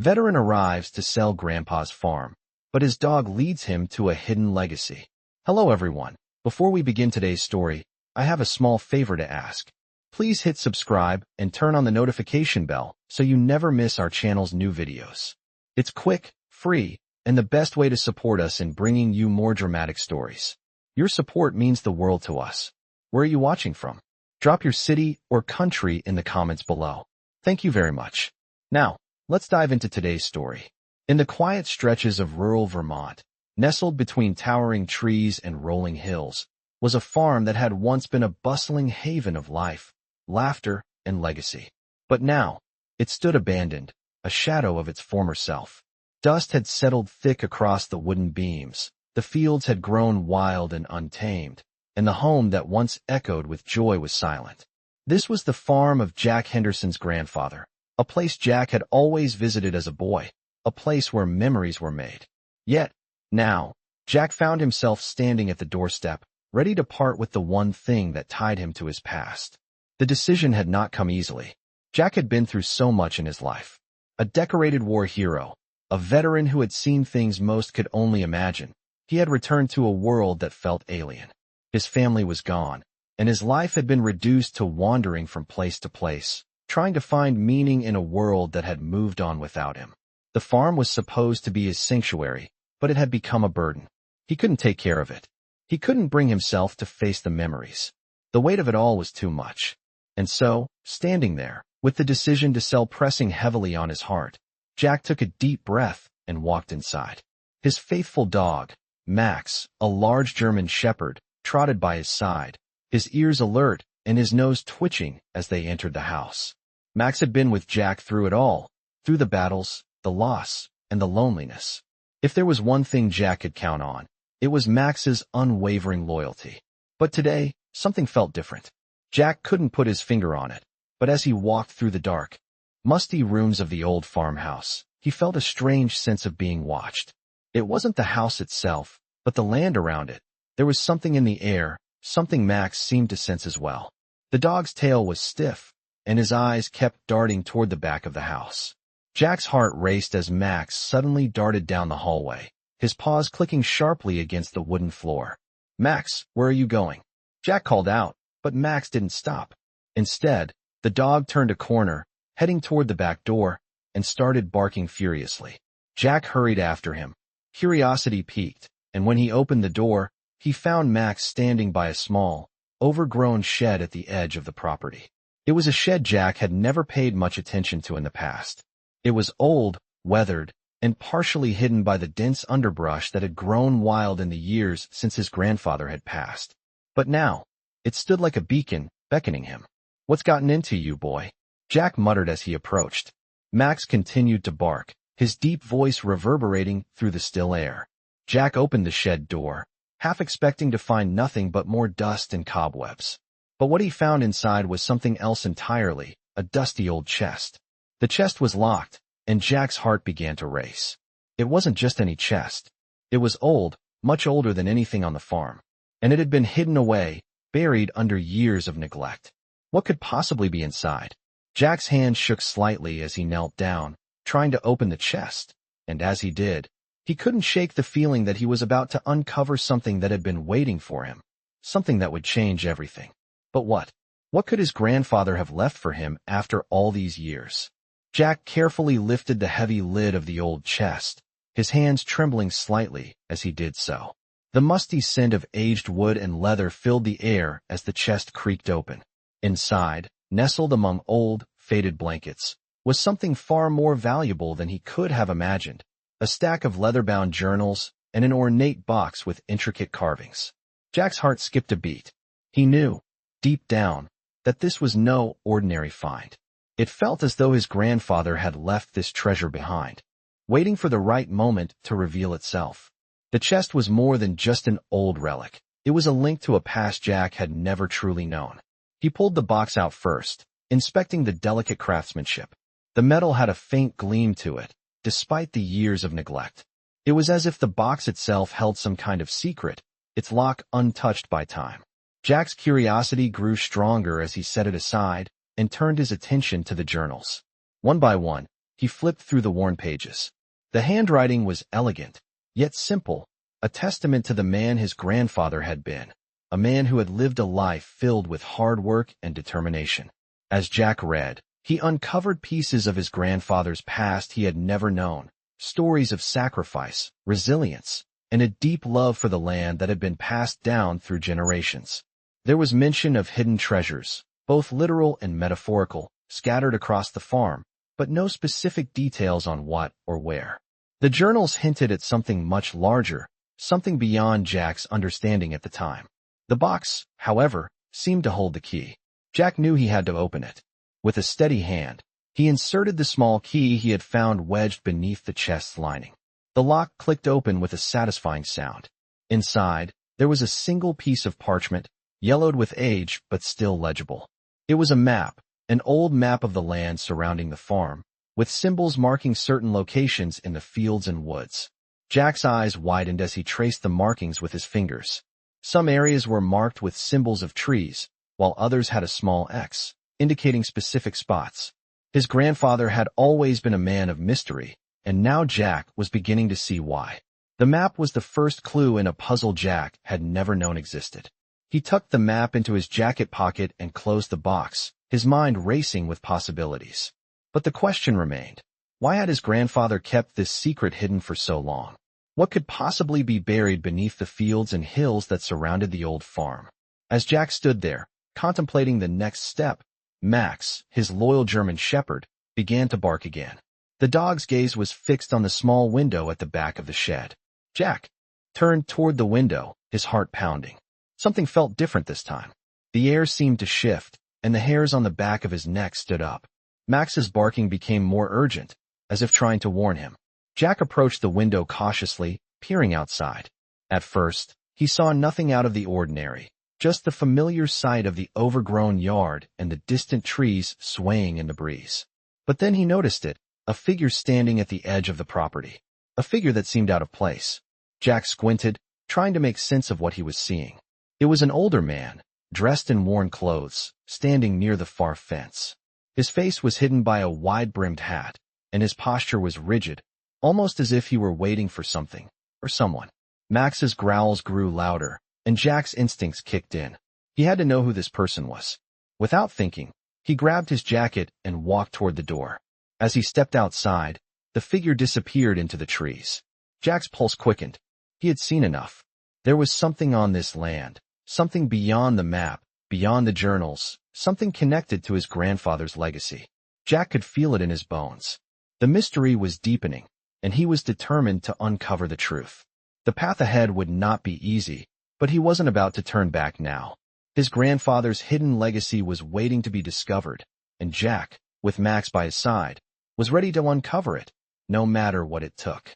Veteran arrives to sell Grandpa's farm, but his dog leads him to a hidden legacy. Hello everyone. Before we begin today's story, I have a small favor to ask. Please hit subscribe and turn on the notification bell so you never miss our channel's new videos. It's quick, free, and the best way to support us in bringing you more dramatic stories. Your support means the world to us. Where are you watching from? Drop your city or country in the comments below. Thank you very much. Now, let's dive into today's story. In the quiet stretches of rural Vermont, nestled between towering trees and rolling hills, was a farm that had once been a bustling haven of life, laughter, and legacy. But now, it stood abandoned, a shadow of its former self. Dust had settled thick across the wooden beams, the fields had grown wild and untamed, and the home that once echoed with joy was silent. This was the farm of Jack Henderson's grandfather, a place Jack had always visited as a boy, a place where memories were made. Yet, now, Jack found himself standing at the doorstep, ready to part with the one thing that tied him to his past. The decision had not come easily. Jack had been through so much in his life. A decorated war hero, a veteran who had seen things most could only imagine, he had returned to a world that felt alien. His family was gone, and his life had been reduced to wandering from place to place, trying to find meaning in a world that had moved on without him. The farm was supposed to be his sanctuary, but it had become a burden. He couldn't take care of it. He couldn't bring himself to face the memories. The weight of it all was too much. And so, standing there, with the decision to sell pressing heavily on his heart, Jack took a deep breath and walked inside. His faithful dog, Max, a large German shepherd, trotted by his side, his ears alert and his nose twitching as they entered the house. Max had been with Jack through it all, through the battles, the loss, and the loneliness. If there was one thing Jack could count on, it was Max's unwavering loyalty. But today, something felt different. Jack couldn't put his finger on it, but as he walked through the dark, musty rooms of the old farmhouse, he felt a strange sense of being watched. It wasn't the house itself, but the land around it. There was something in the air, something Max seemed to sense as well. The dog's tail was stiff, and his eyes kept darting toward the back of the house. Jack's heart raced as Max suddenly darted down the hallway, his paws clicking sharply against the wooden floor. "Max, where are you going?" Jack called out, but Max didn't stop. Instead, the dog turned a corner, heading toward the back door, and started barking furiously. Jack hurried after him. Curiosity piqued, and when he opened the door, he found Max standing by a small, overgrown shed at the edge of the property. It was a shed Jack had never paid much attention to in the past. It was old, weathered, and partially hidden by the dense underbrush that had grown wild in the years since his grandfather had passed. But now, it stood like a beacon, beckoning him. "What's gotten into you, boy?" Jack muttered as he approached. Max continued to bark, his deep voice reverberating through the still air. Jack opened the shed door, half expecting to find nothing but more dust and cobwebs. But what he found inside was something else entirely, a dusty old chest. The chest was locked, and Jack's heart began to race. It wasn't just any chest. It was old, much older than anything on the farm, and it had been hidden away, buried under years of neglect. What could possibly be inside? Jack's hand shook slightly as he knelt down, trying to open the chest, and as he did, he couldn't shake the feeling that he was about to uncover something that had been waiting for him, something that would change everything. But what? What could his grandfather have left for him after all these years? Jack carefully lifted the heavy lid of the old chest, his hands trembling slightly as he did so. The musty scent of aged wood and leather filled the air as the chest creaked open. Inside, nestled among old, faded blankets, was something far more valuable than he could have imagined, a stack of leather-bound journals and an ornate box with intricate carvings. Jack's heart skipped a beat. He knew, deep down, that this was no ordinary find. It felt as though his grandfather had left this treasure behind, waiting for the right moment to reveal itself. The chest was more than just an old relic. It was a link to a past Jack had never truly known. He pulled the box out first, inspecting the delicate craftsmanship. The metal had a faint gleam to it, despite the years of neglect. It was as if the box itself held some kind of secret, its lock untouched by time. Jack's curiosity grew stronger as he set it aside and turned his attention to the journals. One by one, He flipped through the worn pages. The handwriting was elegant, yet simple, a testament to the man his grandfather had been, a man who had lived a life filled with hard work and determination. As Jack read, he uncovered pieces of his grandfather's past he had never known, stories of sacrifice, resilience, and a deep love for the land that had been passed down through generations. There was mention of hidden treasures, both literal and metaphorical, scattered across the farm, but no specific details on what or where. The journals hinted at something much larger, something beyond Jack's understanding at the time. The box, however, seemed to hold the key. Jack knew he had to open it. With a steady hand, he inserted the small key he had found wedged beneath the chest's lining. The lock clicked open with a satisfying sound. Inside, there was a single piece of parchment, yellowed with age but still legible. It was a map, an old map of the land surrounding the farm, with symbols marking certain locations in the fields and woods. Jack's eyes widened as he traced the markings with his fingers. Some areas were marked with symbols of trees, while others had a small X, indicating specific spots. His grandfather had always been a man of mystery, and now Jack was beginning to see why. The map was the first clue in a puzzle Jack had never known existed. He tucked the map into his jacket pocket and closed the box, his mind racing with possibilities. But the question remained. Why had his grandfather kept this secret hidden for so long? What could possibly be buried beneath the fields and hills that surrounded the old farm? As Jack stood there, contemplating the next step, Max, his loyal German shepherd, began to bark again. The dog's gaze was fixed on the small window at the back of the shed. Jack turned toward the window, his heart pounding. Something felt different this time. The air seemed to shift, and the hairs on the back of his neck stood up. Max's barking became more urgent, as if trying to warn him. Jack approached the window cautiously, peering outside. At first, he saw nothing out of the ordinary, just the familiar sight of the overgrown yard and the distant trees swaying in the breeze. But then he noticed it, a figure standing at the edge of the property. A figure that seemed out of place. Jack squinted, trying to make sense of what he was seeing. It was an older man, dressed in worn clothes, standing near the far fence. His face was hidden by a wide-brimmed hat, and his posture was rigid, almost as if he were waiting for something, or someone. Max's growls grew louder, and Jack's instincts kicked in. He had to know who this person was. Without thinking, he grabbed his jacket and walked toward the door. As he stepped outside, the figure disappeared into the trees. Jack's pulse quickened. He had seen enough. There was something on this land, something beyond the map, beyond the journals, something connected to his grandfather's legacy. Jack could feel it in his bones. The mystery was deepening, and he was determined to uncover the truth. The path ahead would not be easy, but he wasn't about to turn back now. His grandfather's hidden legacy was waiting to be discovered, and Jack, with Max by his side, was ready to uncover it, no matter what it took.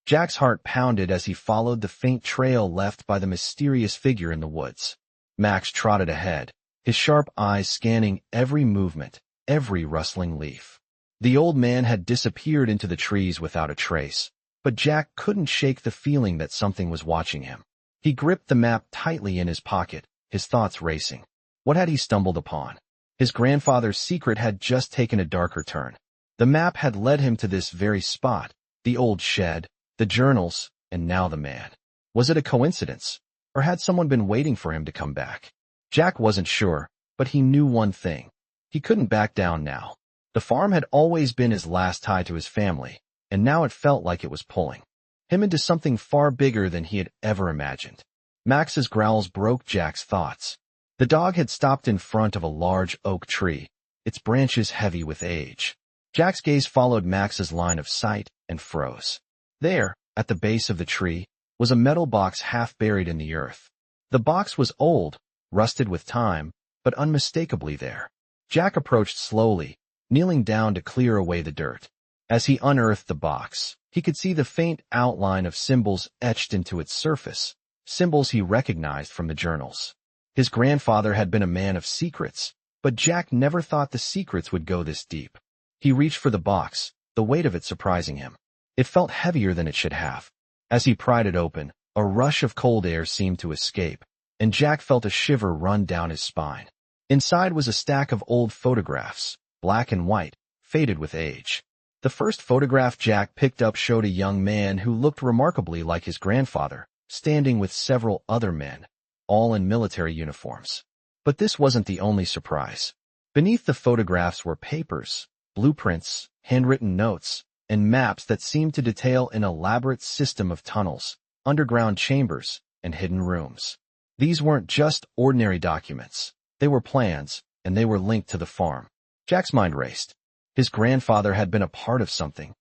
Jack's heart pounded as he followed the faint trail left by the mysterious figure in the woods. Max trotted ahead, his sharp eyes scanning every movement, every rustling leaf. The old man had disappeared into the trees without a trace, but Jack couldn't shake the feeling that something was watching him. He gripped the map tightly in his pocket, his thoughts racing. What had he stumbled upon? His grandfather's secret had just taken a darker turn. The map had led him to this very spot, the old shed, the journals, and now the man. Was it a coincidence, or had someone been waiting for him to come back? Jack wasn't sure, but he knew one thing. He couldn't back down now. The farm had always been his last tie to his family, and now it felt like it was pulling him into something far bigger than he had ever imagined. Max's growls broke Jack's thoughts. The dog had stopped in front of a large oak tree, its branches heavy with age. Jack's gaze followed Max's line of sight and froze. There, at the base of the tree, was a metal box half buried in the earth. The box was old, rusted with time, but unmistakably there. Jack approached slowly, kneeling down to clear away the dirt. As he unearthed the box, he could see the faint outline of symbols etched into its surface, symbols he recognized from the journals. His grandfather had been a man of secrets, but Jack never thought the secrets would go this deep. He reached for the box, the weight of it surprising him. It felt heavier than it should have. As he pried it open, a rush of cold air seemed to escape, and Jack felt a shiver run down his spine. Inside was a stack of old photographs, black and white, faded with age. The first photograph Jack picked up showed a young man who looked remarkably like his grandfather, standing with several other men, all in military uniforms. But this wasn't the only surprise. Beneath the photographs were papers, blueprints, handwritten notes, and maps that seemed to detail an elaborate system of tunnels, underground chambers, and hidden rooms. These weren't just ordinary documents. They were plans, and they were linked to the farm. Jack's mind raced. His grandfather had been a part of something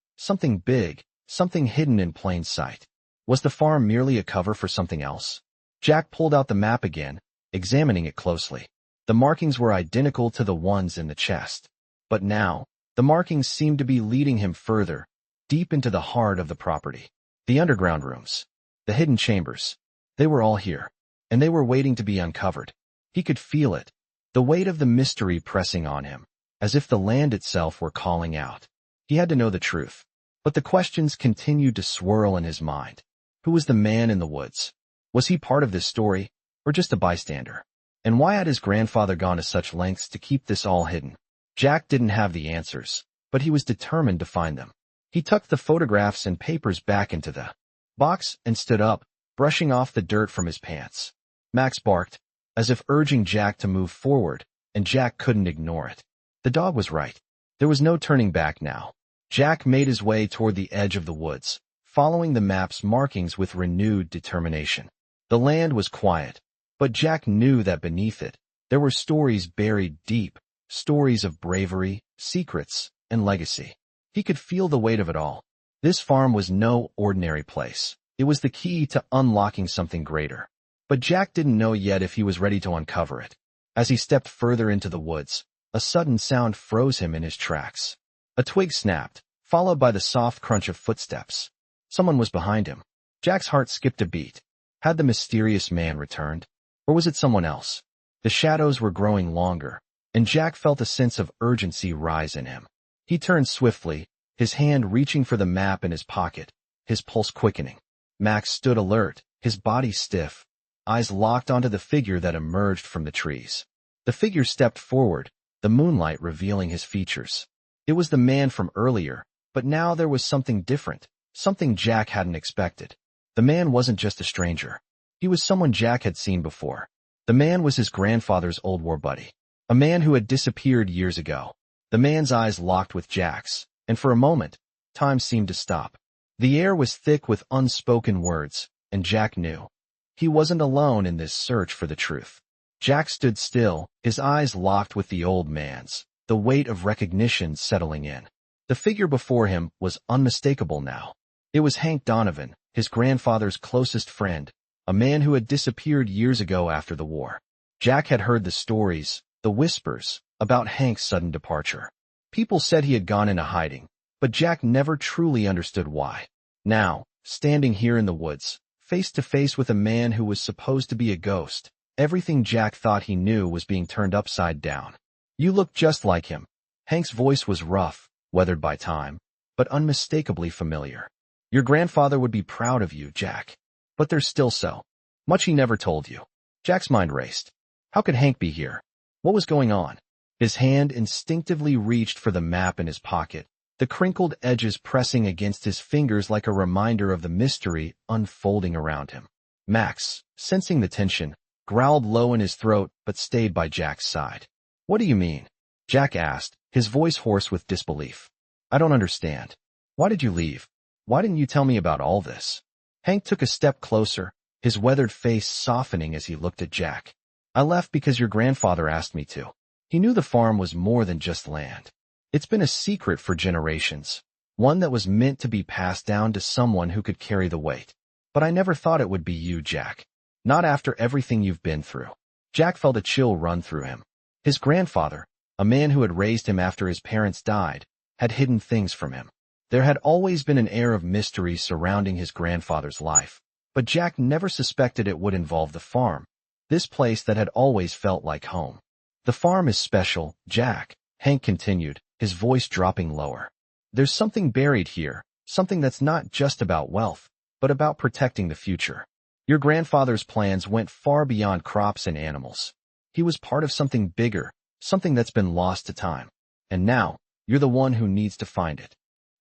big, something hidden in plain sight. Was the farm merely a cover for something else? Jack pulled out the map again, examining it closely. The markings were identical to the ones in the chest. But now, the markings seemed to be leading him further, deep into the heart of the property. The underground rooms, the hidden chambers, they were all here, and they were waiting to be uncovered. He could feel it, the weight of the mystery pressing on him, as if the land itself were calling out. He had to know the truth. But the questions continued to swirl in his mind. Who was the man in the woods? Was he part of this story, or just a bystander? And why had his grandfather gone to such lengths to keep this all hidden? Jack didn't have the answers, but he was determined to find them. He tucked the photographs and papers back into the box and stood up, brushing off the dirt from his pants. Max barked, as if urging Jack to move forward, and Jack couldn't ignore it. The dog was right. There was no turning back now. Jack made his way toward the edge of the woods, following the map's markings with renewed determination. The land was quiet, but Jack knew that beneath it, there were stories buried deep, stories of bravery, secrets, and legacy. He could feel the weight of it all. This farm was no ordinary place. It was the key to unlocking something greater. But Jack didn't know yet if he was ready to uncover it. As he stepped further into the woods, a sudden sound froze him in his tracks. A twig snapped, followed by the soft crunch of footsteps. Someone was behind him. Jack's heart skipped a beat. Had the mysterious man returned? Or was it someone else? The shadows were growing longer, and Jack felt a sense of urgency rise in him. He turned swiftly, his hand reaching for the map in his pocket, his pulse quickening. Max stood alert, his body stiff, eyes locked onto the figure that emerged from the trees. The figure stepped forward, the moonlight revealing his features. It was the man from earlier, but now there was something different, something Jack hadn't expected. The man wasn't just a stranger. He was someone Jack had seen before. The man was his grandfather's old war buddy, a man who had disappeared years ago. The man's eyes locked with Jack's, and for a moment, time seemed to stop. The air was thick with unspoken words, and Jack knew. He wasn't alone in this search for the truth. Jack stood still, his eyes locked with the old man's, the weight of recognition settling in. The figure before him was unmistakable now. It was Hank Donovan, his grandfather's closest friend, a man who had disappeared years ago after the war. Jack had heard the stories, the whispers, about Hank's sudden departure. People said he had gone into hiding, but Jack never truly understood why. Now, standing here in the woods, face to face with a man who was supposed to be a ghost, everything Jack thought he knew was being turned upside down. You look just like him. Hank's voice was rough, weathered by time, but unmistakably familiar. Your grandfather would be proud of you, Jack. But there's still so much he never told you. Jack's mind raced. How could Hank be here? What was going on? His hand instinctively reached for the map in his pocket, the crinkled edges pressing against his fingers like a reminder of the mystery unfolding around him. Max, sensing the tension, growled low in his throat but stayed by Jack's side. What do you mean? Jack asked, his voice hoarse with disbelief. I don't understand. Why did you leave? Why didn't you tell me about all this? Hank took a step closer, his weathered face softening as he looked at Jack. I left because your grandfather asked me to. He knew the farm was more than just land. It's been a secret for generations, one that was meant to be passed down to someone who could carry the weight. But I never thought it would be you, Jack. Not after everything you've been through. Jack felt a chill run through him. His grandfather, a man who had raised him after his parents died, had hidden things from him. There had always been an air of mystery surrounding his grandfather's life, but Jack never suspected it would involve the farm, this place that had always felt like home. The farm is special, Jack, Hank continued, his voice dropping lower. There's something buried here, something that's not just about wealth, but about protecting the future. Your grandfather's plans went far beyond crops and animals. He was part of something bigger, something that's been lost to time. And now, you're the one who needs to find it.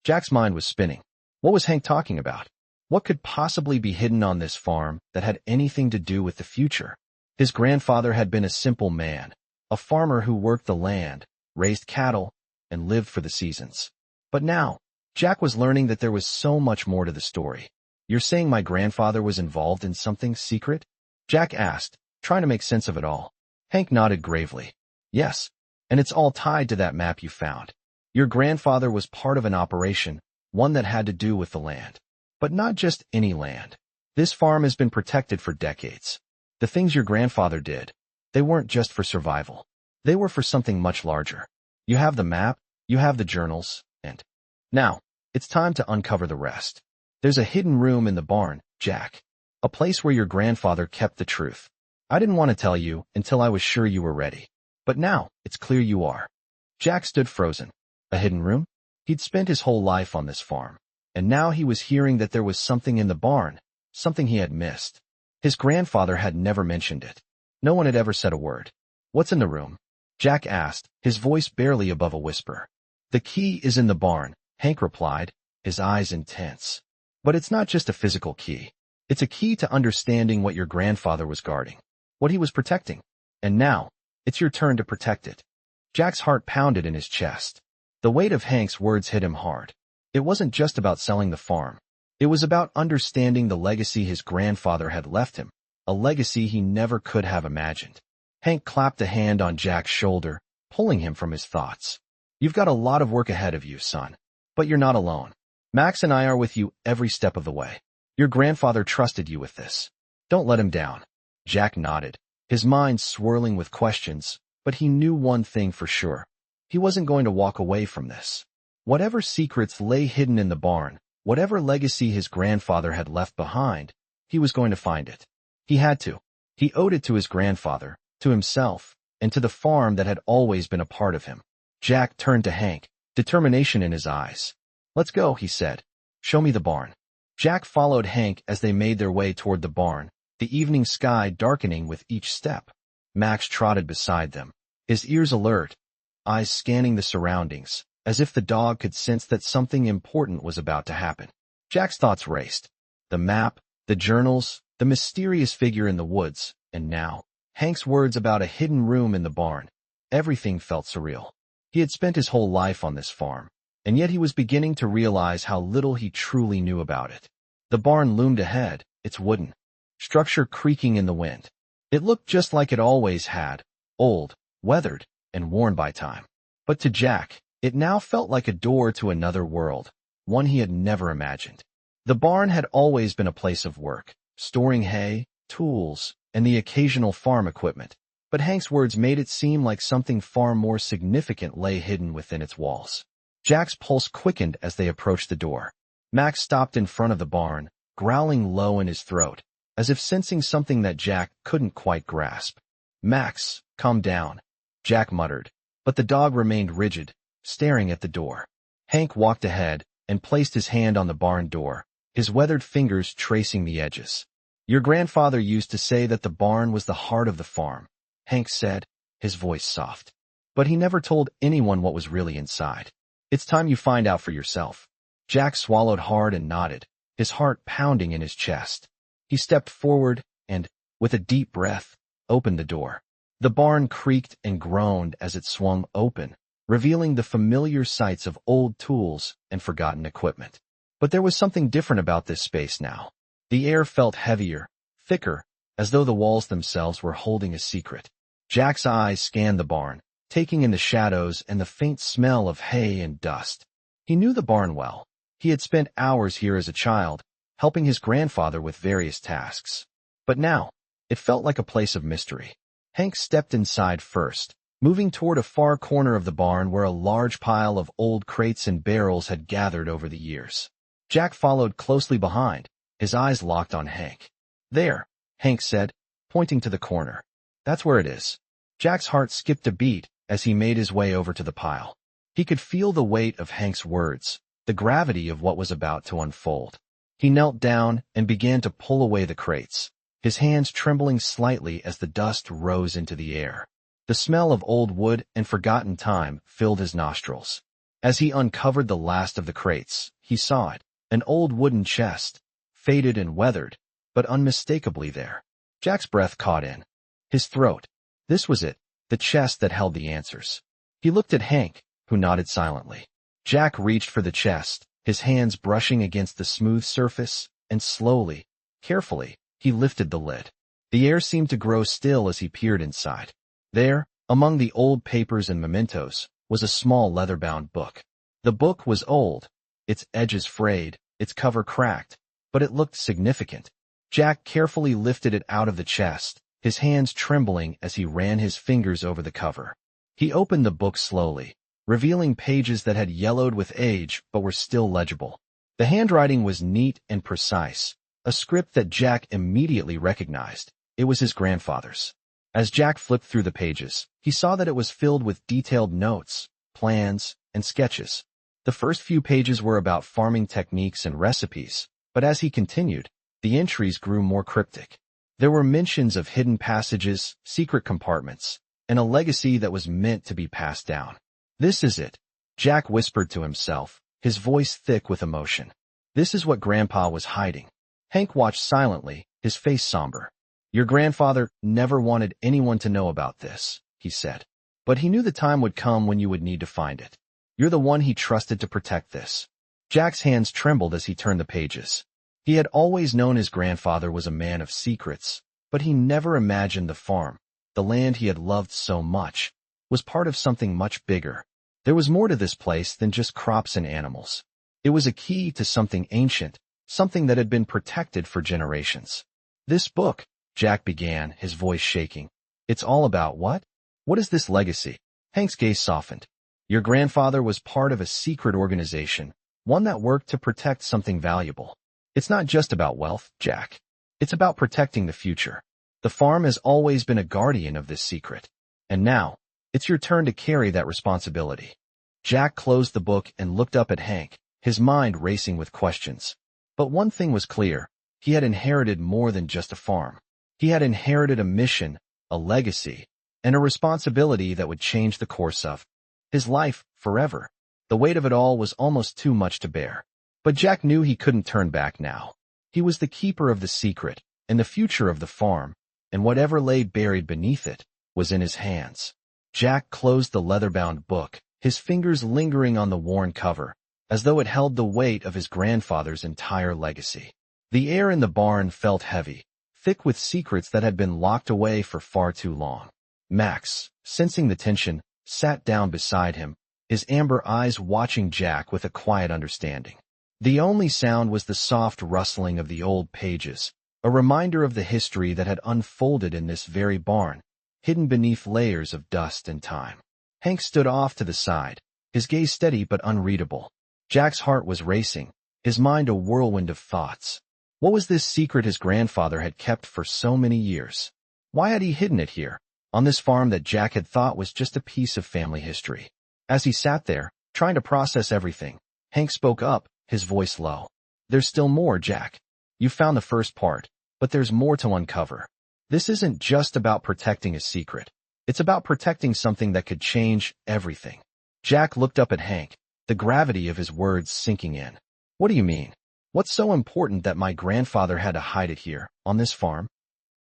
Jack's mind was spinning. What was Hank talking about? What could possibly be hidden on this farm that had anything to do with the future? His grandfather had been a simple man, a farmer who worked the land, raised cattle, and lived for the seasons. But now, Jack was learning that there was so much more to the story. You're saying my grandfather was involved in something secret? Jack asked, trying to make sense of it all. Hank nodded gravely. Yes, and it's all tied to that map you found. Your grandfather was part of an operation, one that had to do with the land. But not just any land. This farm has been protected for decades. The things your grandfather did, they weren't just for survival. They were for something much larger. You have the map, you have the journals, and now, it's time to uncover the rest. There's a hidden room in the barn, Jack. A place where your grandfather kept the truth. I didn't want to tell you until I was sure you were ready. But now, it's clear you are. Jack stood frozen. A hidden room? He'd spent his whole life on this farm. And now he was hearing that there was something in the barn, something he had missed. His grandfather had never mentioned it. No one had ever said a word. What's in the room? Jack asked, his voice barely above a whisper. The key is in the barn, Hank replied, his eyes intense. But it's not just a physical key. It's a key to understanding what your grandfather was guarding, what he was protecting. And now, it's your turn to protect it. Jack's heart pounded in his chest. The weight of Hank's words hit him hard. It wasn't just about selling the farm. It was about understanding the legacy his grandfather had left him, a legacy he never could have imagined. Hank clapped a hand on Jack's shoulder, pulling him from his thoughts. You've got a lot of work ahead of you, son. But you're not alone. Max and I are with you every step of the way. Your grandfather trusted you with this. Don't let him down. Jack nodded, his mind swirling with questions, but he knew one thing for sure. He wasn't going to walk away from this. Whatever secrets lay hidden in the barn, whatever legacy his grandfather had left behind, he was going to find it. He had to. He owed it to his grandfather, to himself, and to the farm that had always been a part of him. Jack turned to Hank, determination in his eyes. Let's go, he said. Show me the barn. Jack followed Hank as they made their way toward the barn, the evening sky darkening with each step. Max trotted beside them, his ears alert, eyes scanning the surroundings, as if the dog could sense that something important was about to happen. Jack's thoughts raced. The map, the journals, the mysterious figure in the woods, and now, Hank's words about a hidden room in the barn. Everything felt surreal. He had spent his whole life on this farm, and yet he was beginning to realize how little he truly knew about it. The barn loomed ahead, its wooden structure creaking in the wind. It looked just like it always had, old, weathered, and worn by time. But to Jack, it now felt like a door to another world, one he had never imagined. The barn had always been a place of work, storing hay, tools, and the occasional farm equipment. But Hank's words made it seem like something far more significant lay hidden within its walls. Jack's pulse quickened as they approached the door. Max stopped in front of the barn, growling low in his throat, as if sensing something that Jack couldn't quite grasp. Max, calm down, Jack muttered, but the dog remained rigid, staring at the door. Hank walked ahead and placed his hand on the barn door, his weathered fingers tracing the edges. Your grandfather used to say that the barn was the heart of the farm, Hank said, his voice soft. But he never told anyone what was really inside. It's time you find out for yourself. Jack swallowed hard and nodded, his heart pounding in his chest. He stepped forward and, with a deep breath, opened the door. The barn creaked and groaned as it swung open, revealing the familiar sights of old tools and forgotten equipment. But there was something different about this space now. The air felt heavier, thicker, as though the walls themselves were holding a secret. Jack's eyes scanned the barn, taking in the shadows and the faint smell of hay and dust. He knew the barn well. He had spent hours here as a child, helping his grandfather with various tasks. But now, it felt like a place of mystery. Hank stepped inside first, moving toward a far corner of the barn where a large pile of old crates and barrels had gathered over the years. Jack followed closely behind, his eyes locked on Hank. There, Hank said, pointing to the corner. That's where it is. Jack's heart skipped a beat as he made his way over to the pile. He could feel the weight of Hank's words, the gravity of what was about to unfold. He knelt down and began to pull away the crates, his hands trembling slightly as the dust rose into the air. The smell of old wood and forgotten time filled his nostrils. As he uncovered the last of the crates, he saw it, an old wooden chest, faded and weathered, but unmistakably there. Jack's breath caught in his throat. This was it, the chest that held the answers. He looked at Hank, who nodded silently. Jack reached for the chest, his hands brushing against the smooth surface, and slowly, carefully, he lifted the lid. The air seemed to grow still as he peered inside. There, among the old papers and mementos, was a small leather-bound book. The book was old, its edges frayed, its cover cracked, but it looked significant. Jack carefully lifted it out of the chest, his hands trembling as he ran his fingers over the cover. He opened the book slowly, revealing pages that had yellowed with age but were still legible. The handwriting was neat and precise, a script that Jack immediately recognized. It was his grandfather's. As Jack flipped through the pages, he saw that it was filled with detailed notes, plans, and sketches. The first few pages were about farming techniques and recipes, but as he continued, the entries grew more cryptic. There were mentions of hidden passages, secret compartments, and a legacy that was meant to be passed down. This is it, Jack whispered to himself, his voice thick with emotion. This is what Grandpa was hiding. Hank watched silently, his face somber. Your grandfather never wanted anyone to know about this, he said. But he knew the time would come when you would need to find it. You're the one he trusted to protect this. Jack's hands trembled as he turned the pages. He had always known his grandfather was a man of secrets, but he never imagined the farm, the land he had loved so much, was part of something much bigger. There was more to this place than just crops and animals. It was a key to something ancient, something that had been protected for generations. This book, Jack began, his voice shaking. It's all about what? What is this legacy? Hank's gaze softened. Your grandfather was part of a secret organization, one that worked to protect something valuable. It's not just about wealth, Jack. It's about protecting the future. The farm has always been a guardian of this secret. And now, it's your turn to carry that responsibility. Jack closed the book and looked up at Hank, his mind racing with questions. But one thing was clear. He had inherited more than just a farm. He had inherited a mission, a legacy, and a responsibility that would change the course of his life forever. The weight of it all was almost too much to bear. But Jack knew he couldn't turn back now. He was the keeper of the secret, and the future of the farm, and whatever lay buried beneath it, was in his hands. Jack closed the leather-bound book, his fingers lingering on the worn cover, as though it held the weight of his grandfather's entire legacy. The air in the barn felt heavy, thick with secrets that had been locked away for far too long. Max, sensing the tension, sat down beside him, his amber eyes watching Jack with a quiet understanding. The only sound was the soft rustling of the old pages, a reminder of the history that had unfolded in this very barn, hidden beneath layers of dust and time. Hank stood off to the side, his gaze steady but unreadable. Jack's heart was racing, his mind a whirlwind of thoughts. What was this secret his grandfather had kept for so many years? Why had he hidden it here, on this farm that Jack had thought was just a piece of family history? As he sat there, trying to process everything, Hank spoke up, his voice low. There's still more, Jack. You found the first part, but there's more to uncover. This isn't just about protecting a secret. It's about protecting something that could change everything. Jack looked up at Hank, the gravity of his words sinking in. What do you mean? What's so important that my grandfather had to hide it here, on this farm?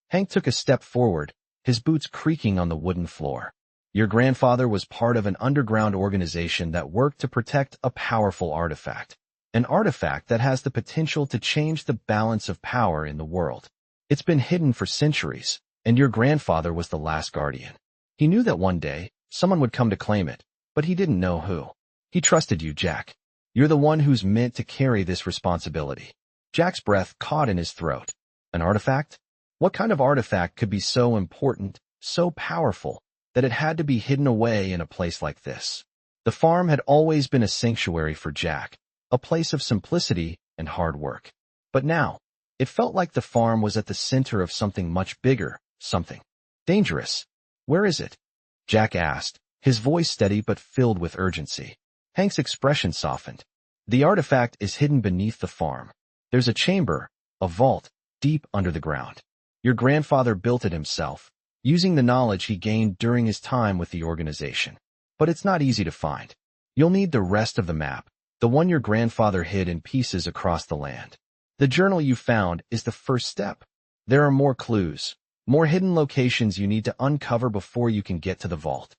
Hank took a step forward, his boots creaking on the wooden floor. Your grandfather was part of an underground organization that worked to protect a powerful artifact. An artifact that has the potential to change the balance of power in the world. It's been hidden for centuries, and your grandfather was the last guardian. He knew that one day, someone would come to claim it, but he didn't know who. He trusted you, Jack. You're the one who's meant to carry this responsibility. Jack's breath caught in his throat. An artifact? What kind of artifact could be so important, so powerful, that it had to be hidden away in a place like this? The farm had always been a sanctuary for Jack, a place of simplicity and hard work. But now, it felt like the farm was at the center of something much bigger, something dangerous. Where is it? Jack asked, his voice steady but filled with urgency. Hank's expression softened. The artifact is hidden beneath the farm. There's a chamber, a vault, deep under the ground. Your grandfather built it himself, using the knowledge he gained during his time with the organization. But it's not easy to find. You'll need the rest of the map, the one your grandfather hid in pieces across the land. The journal you found is the first step. There are more clues, more hidden locations you need to uncover before you can get to the vault.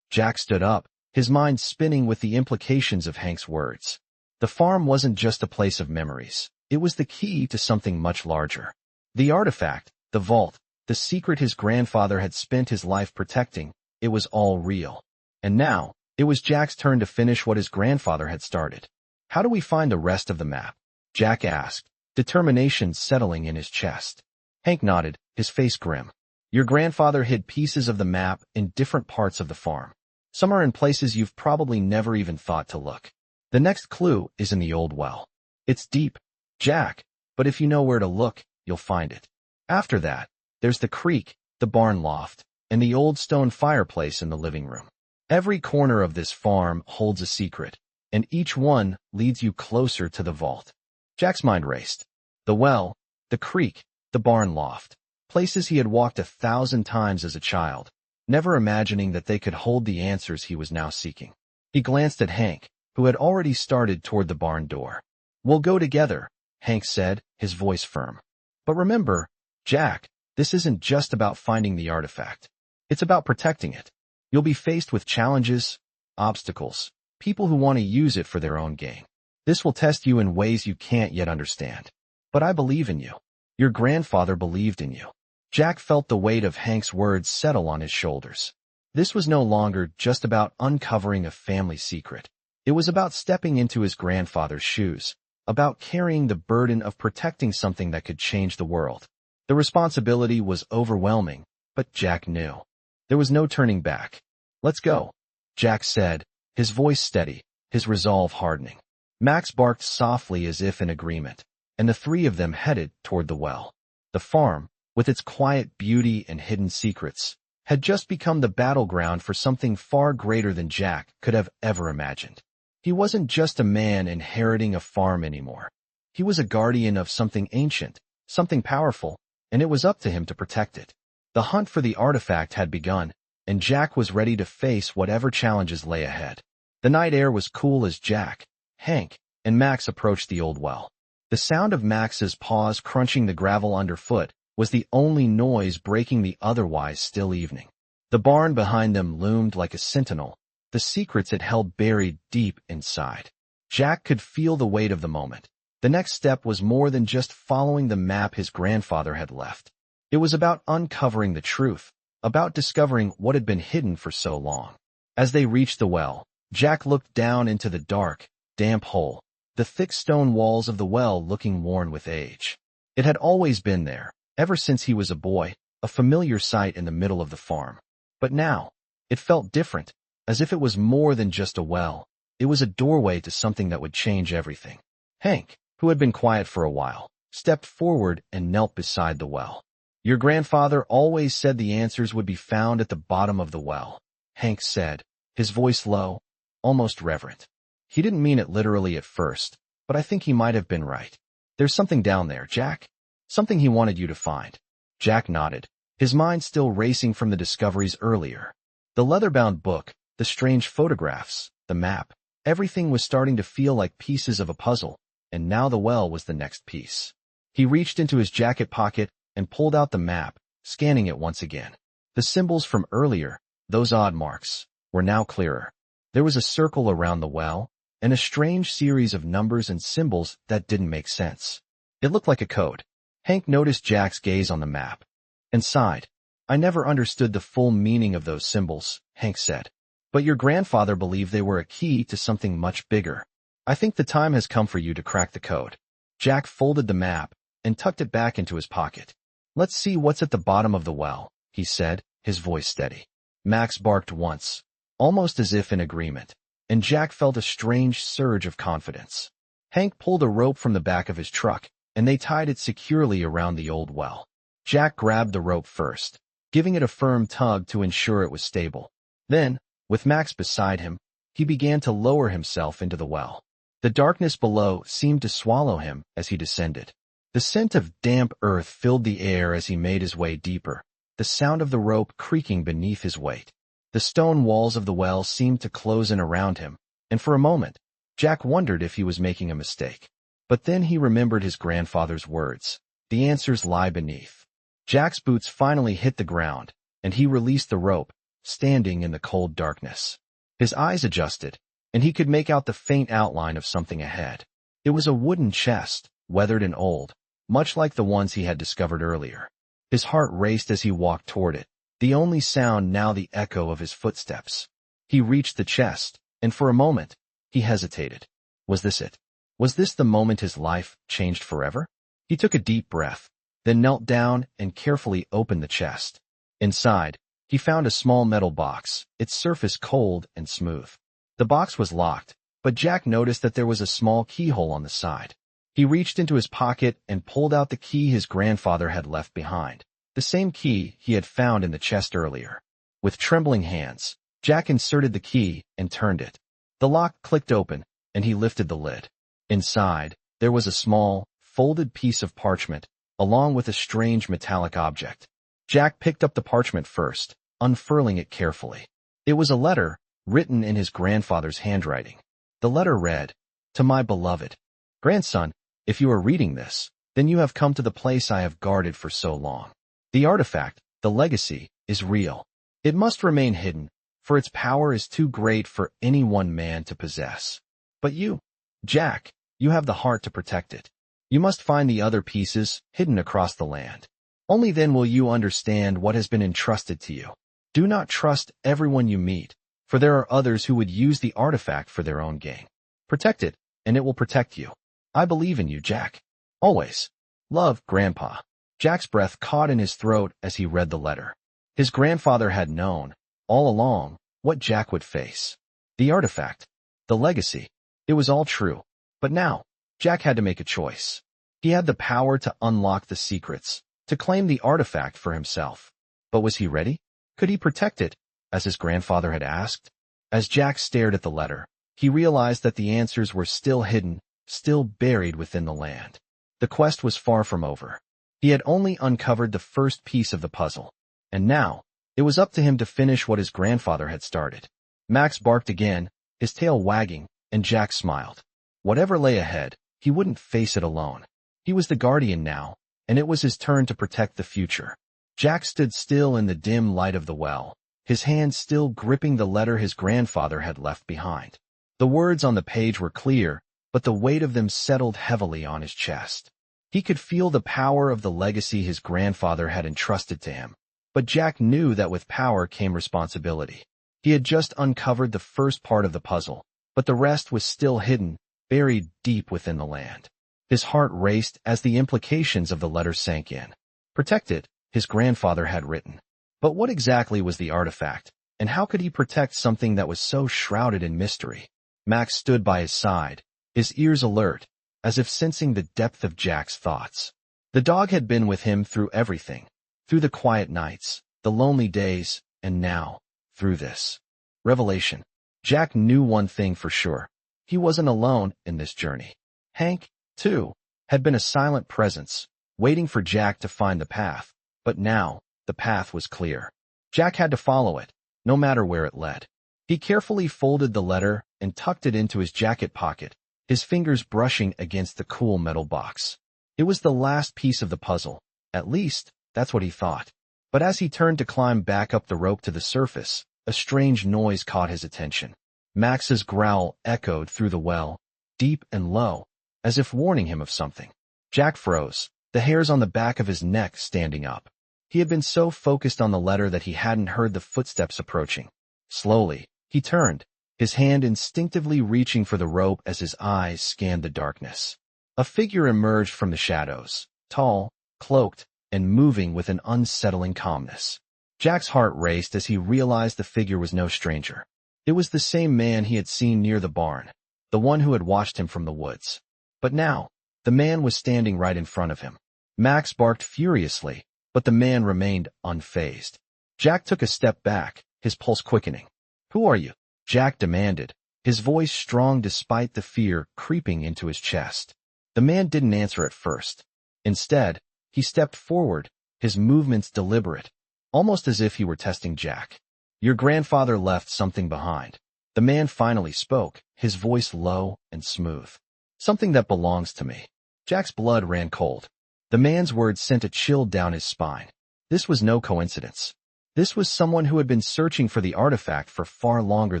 Jack stood up, his mind spinning with the implications of Hank's words. The farm wasn't just a place of memories. It was the key to something much larger. The artifact, the vault, the secret his grandfather had spent his life protecting, it was all real. And now, it was Jack's turn to finish what his grandfather had started. How do we find the rest of the map? Jack asked, determination settling in his chest. Hank nodded, his face grim. Your grandfather hid pieces of the map in different parts of the farm. Some are in places you've probably never even thought to look. The next clue is in the old well. It's deep, Jack, but if you know where to look, you'll find it. After that, there's the creek, the barn loft, and the old stone fireplace in the living room. Every corner of this farm holds a secret, and each one leads you closer to the vault. Jack's mind raced. The well, the creek, the barn loft, places he had walked 1,000 times as a child, never imagining that they could hold the answers he was now seeking. He glanced at Hank, who had already started toward the barn door. We'll go together, Hank said, his voice firm. But remember, Jack, this isn't just about finding the artifact. It's about protecting it. You'll be faced with challenges, obstacles, people who want to use it for their own gain. This will test you in ways you can't yet understand. But I believe in you. Your grandfather believed in you. Jack felt the weight of Hank's words settle on his shoulders. This was no longer just about uncovering a family secret. It was about stepping into his grandfather's shoes, about carrying the burden of protecting something that could change the world. The responsibility was overwhelming, but Jack knew. There was no turning back. Let's go, Jack said, his voice steady, his resolve hardening. Max barked softly as if in agreement, and the three of them headed toward the well. The farm, with its quiet beauty and hidden secrets, had just become the battleground for something far greater than Jack could have ever imagined. He wasn't just a man inheriting a farm anymore. He was a guardian of something ancient, something powerful, and it was up to him to protect it. The hunt for the artifact had begun, and Jack was ready to face whatever challenges lay ahead. The night air was cool as Jack, Hank, and Max approached the old well. The sound of Max's paws crunching the gravel underfoot was the only noise breaking the otherwise still evening. The barn behind them loomed like a sentinel, the secrets it held buried deep inside. Jack could feel the weight of the moment. The next step was more than just following the map his grandfather had left. It was about uncovering the truth, about discovering what had been hidden for so long. As they reached the well, Jack looked down into the dark, damp hole, the thick stone walls of the well looking worn with age. It had always been there, ever since he was a boy, a familiar sight in the middle of the farm. But now, it felt different, as if it was more than just a well. It was a doorway to something that would change everything. Hank, who had been quiet for a while, stepped forward and knelt beside the well. Your grandfather always said the answers would be found at the bottom of the well, Hank said, his voice low, almost reverent. He didn't mean it literally at first, but I think he might have been right. There's something down there, Jack. Something he wanted you to find. Jack nodded, his mind still racing from the discoveries earlier. The leather-bound book, the strange photographs, the map, everything was starting to feel like pieces of a puzzle, and now the well was the next piece. He reached into his jacket pocket and pulled out the map, scanning it once again. The symbols from earlier, those odd marks, were now clearer. There was a circle around the well, and a strange series of numbers and symbols that didn't make sense. It looked like a code. Hank noticed Jack's gaze on the map, and sighed. I never understood the full meaning of those symbols, Hank said. But your grandfather believed they were a key to something much bigger. I think the time has come for you to crack the code. Jack folded the map and tucked it back into his pocket. Let's see what's at the bottom of the well, he said, his voice steady. Max barked once, almost as if in agreement, and Jack felt a strange surge of confidence. Hank pulled a rope from the back of his truck, and they tied it securely around the old well. Jack grabbed the rope first, giving it a firm tug to ensure it was stable. Then, with Max beside him, he began to lower himself into the well. The darkness below seemed to swallow him as he descended. The scent of damp earth filled the air as he made his way deeper, the sound of the rope creaking beneath his weight. The stone walls of the well seemed to close in around him, and for a moment, Jack wondered if he was making a mistake. But then he remembered his grandfather's words. The answers lie beneath. Jack's boots finally hit the ground, and he released the rope, standing in the cold darkness. His eyes adjusted, and he could make out the faint outline of something ahead. It was a wooden chest, weathered and old, much like the ones he had discovered earlier. His heart raced as he walked toward it, the only sound now the echo of his footsteps. He reached the chest, and for a moment, he hesitated. Was this it? Was this the moment his life changed forever? He took a deep breath, then knelt down and carefully opened the chest. Inside, he found a small metal box, its surface cold and smooth. The box was locked, but Jack noticed that there was a small keyhole on the side. He reached into his pocket and pulled out the key his grandfather had left behind, the same key he had found in the chest earlier. With trembling hands, Jack inserted the key and turned it. The lock clicked open, and he lifted the lid. Inside, there was a small, folded piece of parchment, along with a strange metallic object. Jack picked up the parchment first, unfurling it carefully. It was a letter, written in his grandfather's handwriting. The letter read, "To my beloved grandson, if you are reading this, then you have come to the place I have guarded for so long. The artifact, the legacy, is real. It must remain hidden, for its power is too great for any one man to possess. But you, Jack, you have the heart to protect it. You must find the other pieces hidden across the land. Only then will you understand what has been entrusted to you. Do not trust everyone you meet, for there are others who would use the artifact for their own gain. Protect it, and it will protect you. I believe in you, Jack. Always. Love, Grandpa." Jack's breath caught in his throat as he read the letter. His grandfather had known, all along, what Jack would face. The artifact, the legacy, it was all true. But now, Jack had to make a choice. He had the power to unlock the secrets, to claim the artifact for himself. But was he ready? Could he protect it, as his grandfather had asked? As Jack stared at the letter, he realized that the answers were still hidden, still buried within the land. The quest was far from over. He had only uncovered the first piece of the puzzle, and now, it was up to him to finish what his grandfather had started. Max barked again, his tail wagging, and Jack smiled. Whatever lay ahead, he wouldn't face it alone. He was the guardian now, and it was his turn to protect the future. Jack stood still in the dim light of the well, his hand still gripping the letter his grandfather had left behind. The words on the page were clear, but the weight of them settled heavily on his chest. He could feel the power of the legacy his grandfather had entrusted to him. But Jack knew that with power came responsibility. He had just uncovered the first part of the puzzle, but the rest was still hidden, buried deep within the land. His heart raced as the implications of the letter sank in. Protect it, his grandfather had written. But what exactly was the artifact, and how could he protect something that was so shrouded in mystery? Max stood by his side, his ears alert, as if sensing the depth of Jack's thoughts. The dog had been with him through everything, through the quiet nights, the lonely days, and now, through this revelation. Jack knew one thing for sure. He wasn't alone in this journey. Hank, too, had been a silent presence, waiting for Jack to find the path, but now, the path was clear. Jack had to follow it, no matter where it led. He carefully folded the letter and tucked it into his jacket pocket, his fingers brushing against the cool metal box. It was the last piece of the puzzle, at least, that's what he thought. But as he turned to climb back up the rope to the surface, a strange noise caught his attention. Max's growl echoed through the well, deep and low, as if warning him of something. Jack froze, the hairs on the back of his neck standing up. He had been so focused on the letter that he hadn't heard the footsteps approaching. Slowly, he turned, his hand instinctively reaching for the rope as his eyes scanned the darkness. A figure emerged from the shadows, tall, cloaked, and moving with an unsettling calmness. Jack's heart raced as he realized the figure was no stranger. It was the same man he had seen near the barn, the one who had watched him from the woods. But now, the man was standing right in front of him. Max barked furiously, but the man remained unfazed. Jack took a step back, his pulse quickening. "Who are you?" Jack demanded, his voice strong despite the fear creeping into his chest. The man didn't answer at first. Instead, he stepped forward, his movements deliberate, almost as if he were testing Jack. "Your grandfather left something behind." The The man finally spoke, his voice low and smooth. Something that belongs to me. Jack's blood ran cold. The man's words sent a chill down his spine. This was no coincidence. This was someone who had been searching for the artifact for far longer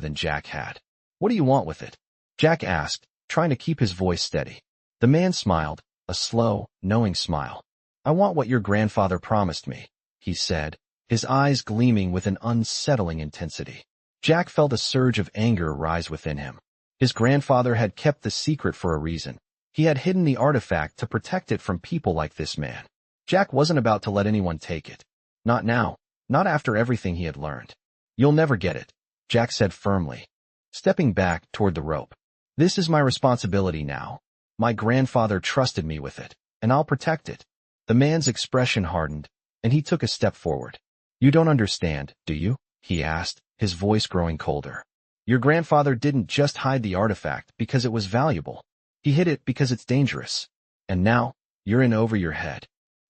than Jack had. What do you want with it? Jack asked, trying to keep his voice steady. The man smiled, a slow, knowing smile. I want what your grandfather promised me, he said, his eyes gleaming with an unsettling intensity. Jack felt a surge of anger rise within him. His grandfather had kept the secret for a reason. He had hidden the artifact to protect it from people like this man. Jack wasn't about to let anyone take it. Not now, not after everything he had learned. You'll never get it, Jack said firmly, stepping back toward the rope. This is my responsibility now. My grandfather trusted me with it, and I'll protect it. The man's expression hardened, and he took a step forward. You don't understand, do you? He asked, his voice growing colder. Your grandfather didn't just hide the artifact because it was valuable. He hid it because it's dangerous. And now, you're in over your head.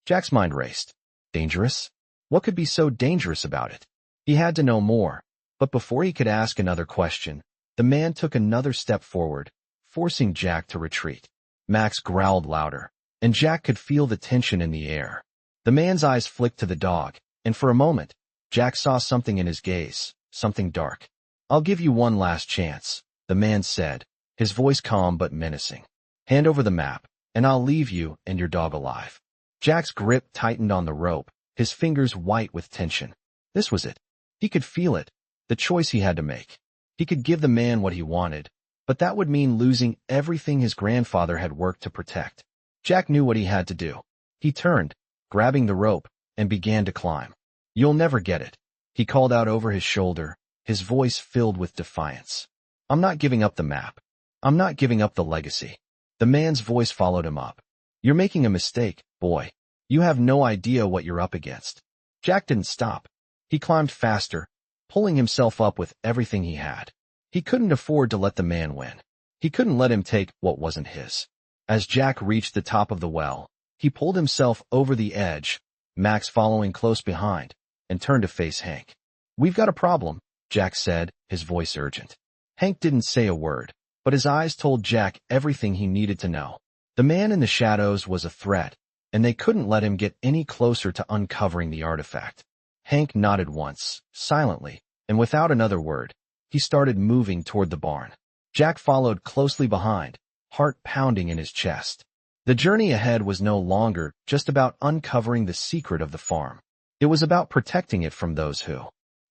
Jack's mind raced. Dangerous? What could be so dangerous about it? He had to know more, but before he could ask another question, the man took another step forward, forcing Jack to retreat. Max growled louder, and Jack could feel the tension in the air. The man's eyes flicked to the dog, and for a moment, Jack saw something in his gaze, something dark. I'll give you one last chance, the man said, his voice calm but menacing. Hand over the map, and I'll leave you and your dog alive. Jack's grip tightened on the rope, his fingers white with tension. This was it. He could feel it, the choice he had to make. He could give the man what he wanted, but that would mean losing everything his grandfather had worked to protect. Jack knew what he had to do. He turned, grabbing the rope, and began to climb. You'll never get it, he called out over his shoulder, his voice filled with defiance. I'm not giving up the map. I'm not giving up the legacy. The man's voice followed him up. You're making a mistake, boy. You have no idea what you're up against. Jack didn't stop. He climbed faster, pulling himself up with everything he had. He couldn't afford to let the man win. He couldn't let him take what wasn't his. As Jack reached the top of the well, he pulled himself over the edge, Max following close behind, and turned to face Hank. We've got a problem, Jack said, his voice urgent. Hank didn't say a word, but his eyes told Jack everything he needed to know. The man in the shadows was a threat, and they couldn't let him get any closer to uncovering the artifact. Hank nodded once, silently, and without another word, he started moving toward the barn. Jack followed closely behind, heart pounding in his chest. The journey ahead was no longer just about uncovering the secret of the farm. It was about protecting it from those who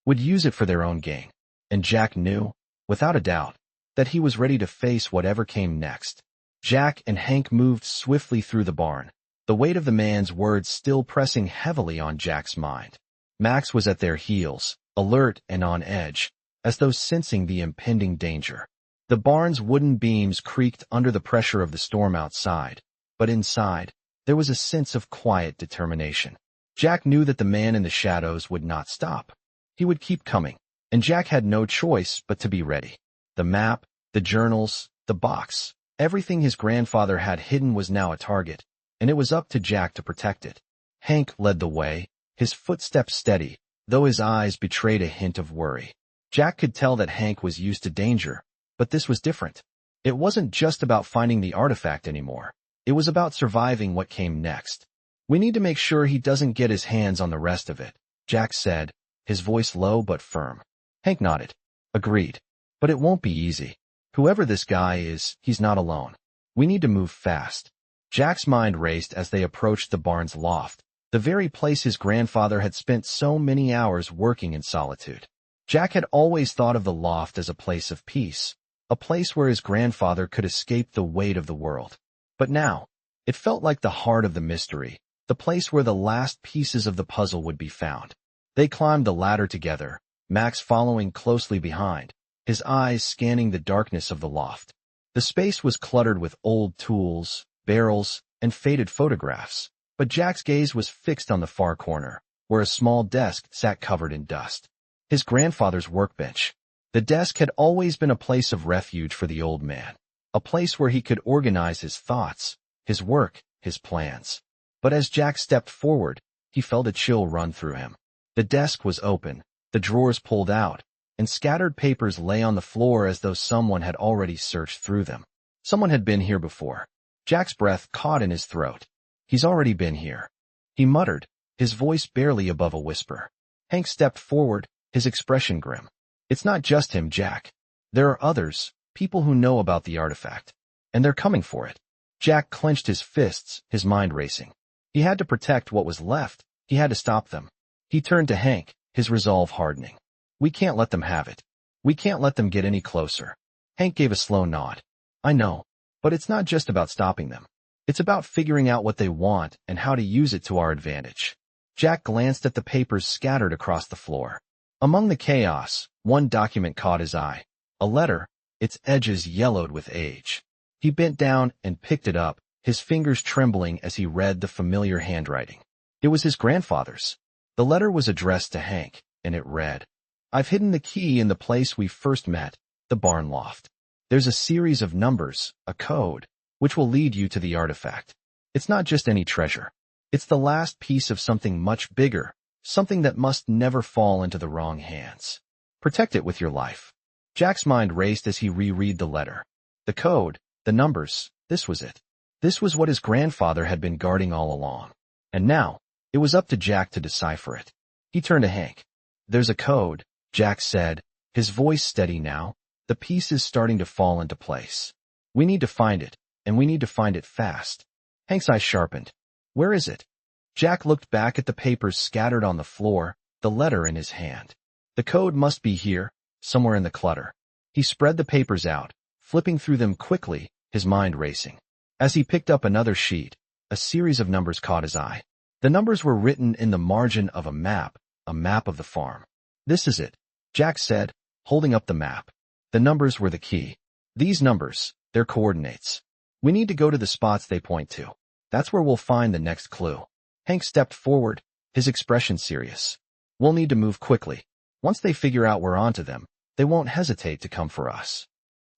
would use it for their own gain. And Jack knew, without a doubt, that he was ready to face whatever came next. Jack and Hank moved swiftly through the barn, the weight of the man's words still pressing heavily on Jack's mind. Max was at their heels, alert and on edge, as though sensing the impending danger. The barn's wooden beams creaked under the pressure of the storm outside, but inside, there was a sense of quiet determination. Jack knew that the man in the shadows would not stop. He would keep coming, and Jack had no choice but to be ready. The map, the journals, the box, everything his grandfather had hidden was now a target, and it was up to Jack to protect it. Hank led the way, his footsteps steady, though his eyes betrayed a hint of worry. Jack could tell that Hank was used to danger, but this was different. It wasn't just about finding the artifact anymore. It was about surviving what came next. We need to make sure he doesn't get his hands on the rest of it, Jack said, his voice low but firm. Hank nodded. Agreed. But it won't be easy. Whoever this guy is, he's not alone. We need to move fast. Jack's mind raced as they approached the barn's loft, the very place his grandfather had spent so many hours working in solitude. Jack had always thought of the loft as a place of peace, a place where his grandfather could escape the weight of the world. But now, it felt like the heart of the mystery, the place where the last pieces of the puzzle would be found. They climbed the ladder together, Max following closely behind, his eyes scanning the darkness of the loft. The space was cluttered with old tools, barrels, and faded photographs, but Jack's gaze was fixed on the far corner, where a small desk sat covered in dust. His grandfather's workbench. The desk had always been a place of refuge for the old man, a place where he could organize his thoughts, his work, his plans. But as Jack stepped forward, he felt a chill run through him. The desk was open, the drawers pulled out, and scattered papers lay on the floor as though someone had already searched through them. Someone had been here before. Jack's breath caught in his throat. He's already been here, he muttered, his voice barely above a whisper. Hank stepped forward, his expression grim. It's not just him, Jack. There are others, people who know about the artifact, and they're coming for it. Jack clenched his fists, his mind racing. He had to protect what was left. He had to stop them. He turned to Hank, his resolve hardening. We can't let them have it. We can't let them get any closer. Hank gave a slow nod. I know, but it's not just about stopping them. It's about figuring out what they want and how to use it to our advantage. Jack glanced at the papers scattered across the floor. Among the chaos, one document caught his eye. A letter, its edges yellowed with age. He bent down and picked it up, his fingers trembling as he read the familiar handwriting. It was his grandfather's. The letter was addressed to Hank, and it read, I've hidden the key in the place we first met, the barn loft. There's a series of numbers, a code, which will lead you to the artifact. It's not just any treasure. It's the last piece of something much bigger, something that must never fall into the wrong hands. Protect it with your life. Jack's mind raced as he reread the letter. The code, the numbers, this was it. This was what his grandfather had been guarding all along. And now, it was up to Jack to decipher it. He turned to Hank. There's a code, Jack said, his voice steady now, the pieces starting to fall into place. We need to find it, and we need to find it fast. Hank's eyes sharpened. Where is it? Jack looked back at the papers scattered on the floor, the letter in his hand. The code must be here, somewhere in the clutter. He spread the papers out, flipping through them quickly, his mind racing. As he picked up another sheet, a series of numbers caught his eye. The numbers were written in the margin of a map of the farm. This is it, Jack said, holding up the map. The numbers were the key. These numbers, their coordinates. We need to go to the spots they point to. That's where we'll find the next clue. Hank stepped forward, his expression serious. We'll need to move quickly. Once they figure out we're onto them, they won't hesitate to come for us.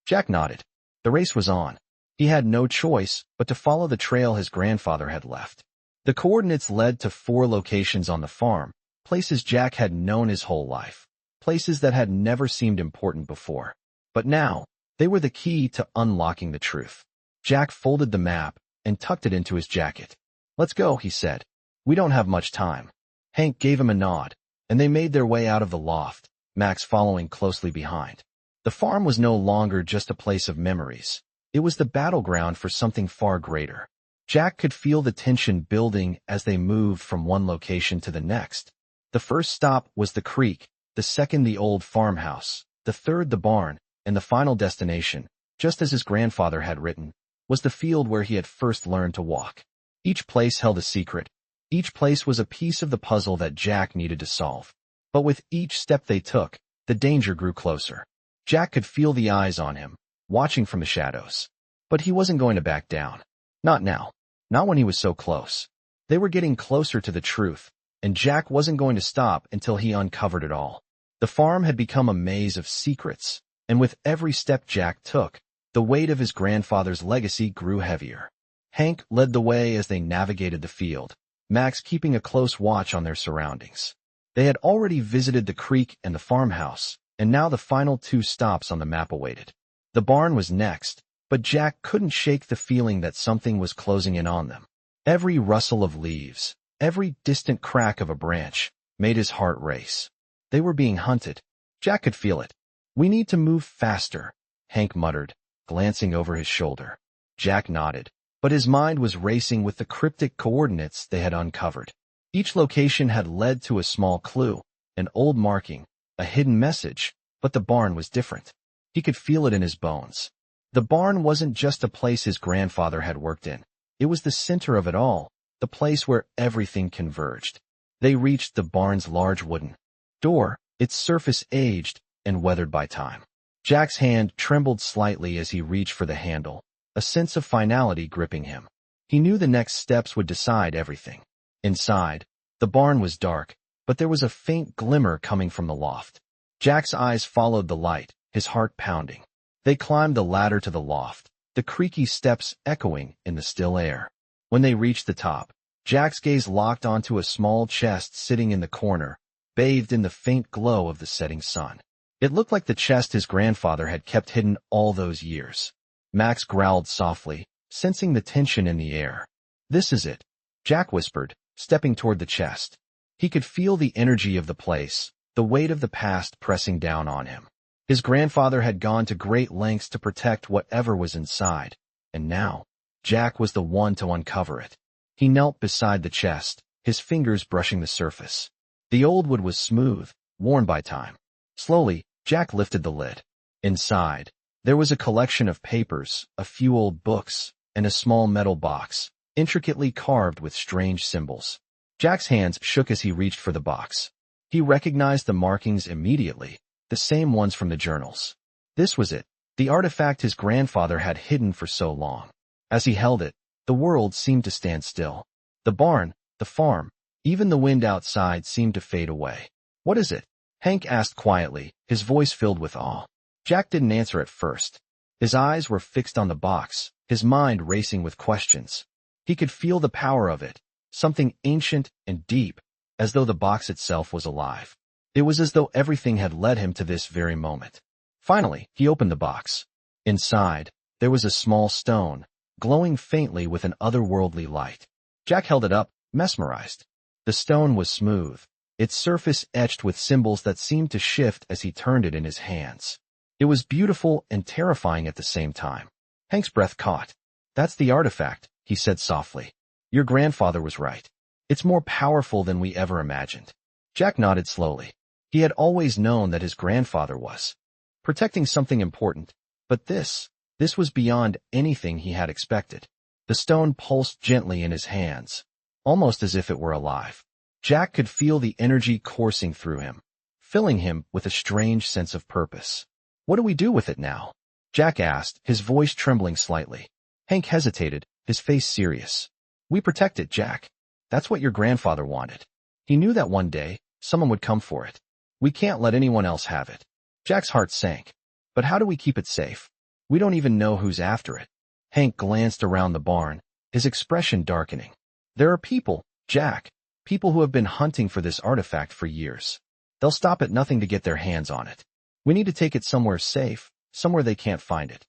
Jack nodded. The race was on. He had no choice but to follow the trail his grandfather had left. The coordinates led to 4 locations on the farm, places Jack had known his whole life, places that had never seemed important before. But now, they were the key to unlocking the truth. Jack folded the map and tucked it into his jacket. Let's go, he said. We don't have much time. Hank gave him a nod, and they made their way out of the loft, Max following closely behind. The farm was no longer just a place of memories. It was the battleground for something far greater. Jack could feel the tension building as they moved from one location to the next. The first stop was the creek, the second the old farmhouse, the third the barn, and the final destination, just as his grandfather had written, was the field where he had first learned to walk. Each place held a secret. Each place was a piece of the puzzle that Jack needed to solve. But with each step they took, the danger grew closer. Jack could feel the eyes on him, watching from the shadows. But he wasn't going to back down. Not now. Not when he was so close. They were getting closer to the truth, and Jack wasn't going to stop until he uncovered it all. The farm had become a maze of secrets, and with every step Jack took, the weight of his grandfather's legacy grew heavier. Hank led the way as they navigated the field, Max keeping a close watch on their surroundings. They had already visited the creek and the farmhouse, and now the final 2 stops on the map awaited. The barn was next, but Jack couldn't shake the feeling that something was closing in on them. Every rustle of leaves, every distant crack of a branch, made his heart race. They were being hunted. Jack could feel it. We need to move faster, Hank muttered, glancing over his shoulder. Jack nodded, but his mind was racing with the cryptic coordinates they had uncovered. Each location had led to a small clue, an old marking, a hidden message, but the barn was different. He could feel it in his bones. The barn wasn't just a place his grandfather had worked in. It was the center of it all, the place where everything converged. They reached the barn's large wooden door, its surface aged and weathered by time. Jack's hand trembled slightly as he reached for the handle, a sense of finality gripping him. He knew the next steps would decide everything. Inside, the barn was dark, but there was a faint glimmer coming from the loft. Jack's eyes followed the light, his heart pounding. They climbed the ladder to the loft, the creaky steps echoing in the still air. When they reached the top, Jack's gaze locked onto a small chest sitting in the corner, bathed in the faint glow of the setting sun. It looked like the chest his grandfather had kept hidden all those years. Max growled softly, sensing the tension in the air. "This is it," Jack whispered, stepping toward the chest. He could feel the energy of the place, the weight of the past pressing down on him. His grandfather had gone to great lengths to protect whatever was inside, and now, Jack was the one to uncover it. He knelt beside the chest, his fingers brushing the surface. The old wood was smooth, worn by time. Slowly, Jack lifted the lid. Inside, there was a collection of papers, a few old books, and a small metal box, intricately carved with strange symbols. Jack's hands shook as he reached for the box. He recognized the markings immediately, the same ones from the journals. This was it, the artifact his grandfather had hidden for so long. As he held it, the world seemed to stand still. The barn, the farm, even the wind outside seemed to fade away. "What is it?" Hank asked quietly, his voice filled with awe. Jack didn't answer at first. His eyes were fixed on the box, his mind racing with questions. He could feel the power of it, something ancient and deep, as though the box itself was alive. It was as though everything had led him to this very moment. Finally, he opened the box. Inside, there was a small stone, glowing faintly with an otherworldly light. Jack held it up, mesmerized. The stone was smooth, its surface etched with symbols that seemed to shift as he turned it in his hands. It was beautiful and terrifying at the same time. Hank's breath caught. "That's the artifact," he said softly. "Your grandfather was right. It's more powerful than we ever imagined." Jack nodded slowly. He had always known that his grandfather was protecting something important, but this was beyond anything he had expected. The stone pulsed gently in his hands, almost as if it were alive. Jack could feel the energy coursing through him, filling him with a strange sense of purpose. "What do we do with it now?" Jack asked, his voice trembling slightly. Hank hesitated, his face serious. "We protect it, Jack. That's what your grandfather wanted. He knew that one day, someone would come for it. We can't let anyone else have it." Jack's heart sank. "But how do we keep it safe? We don't even know who's after it." Hank glanced around the barn, his expression darkening. "There are people, Jack, people who have been hunting for this artifact for years. They'll stop at nothing to get their hands on it. We need to take it somewhere safe, somewhere they can't find it."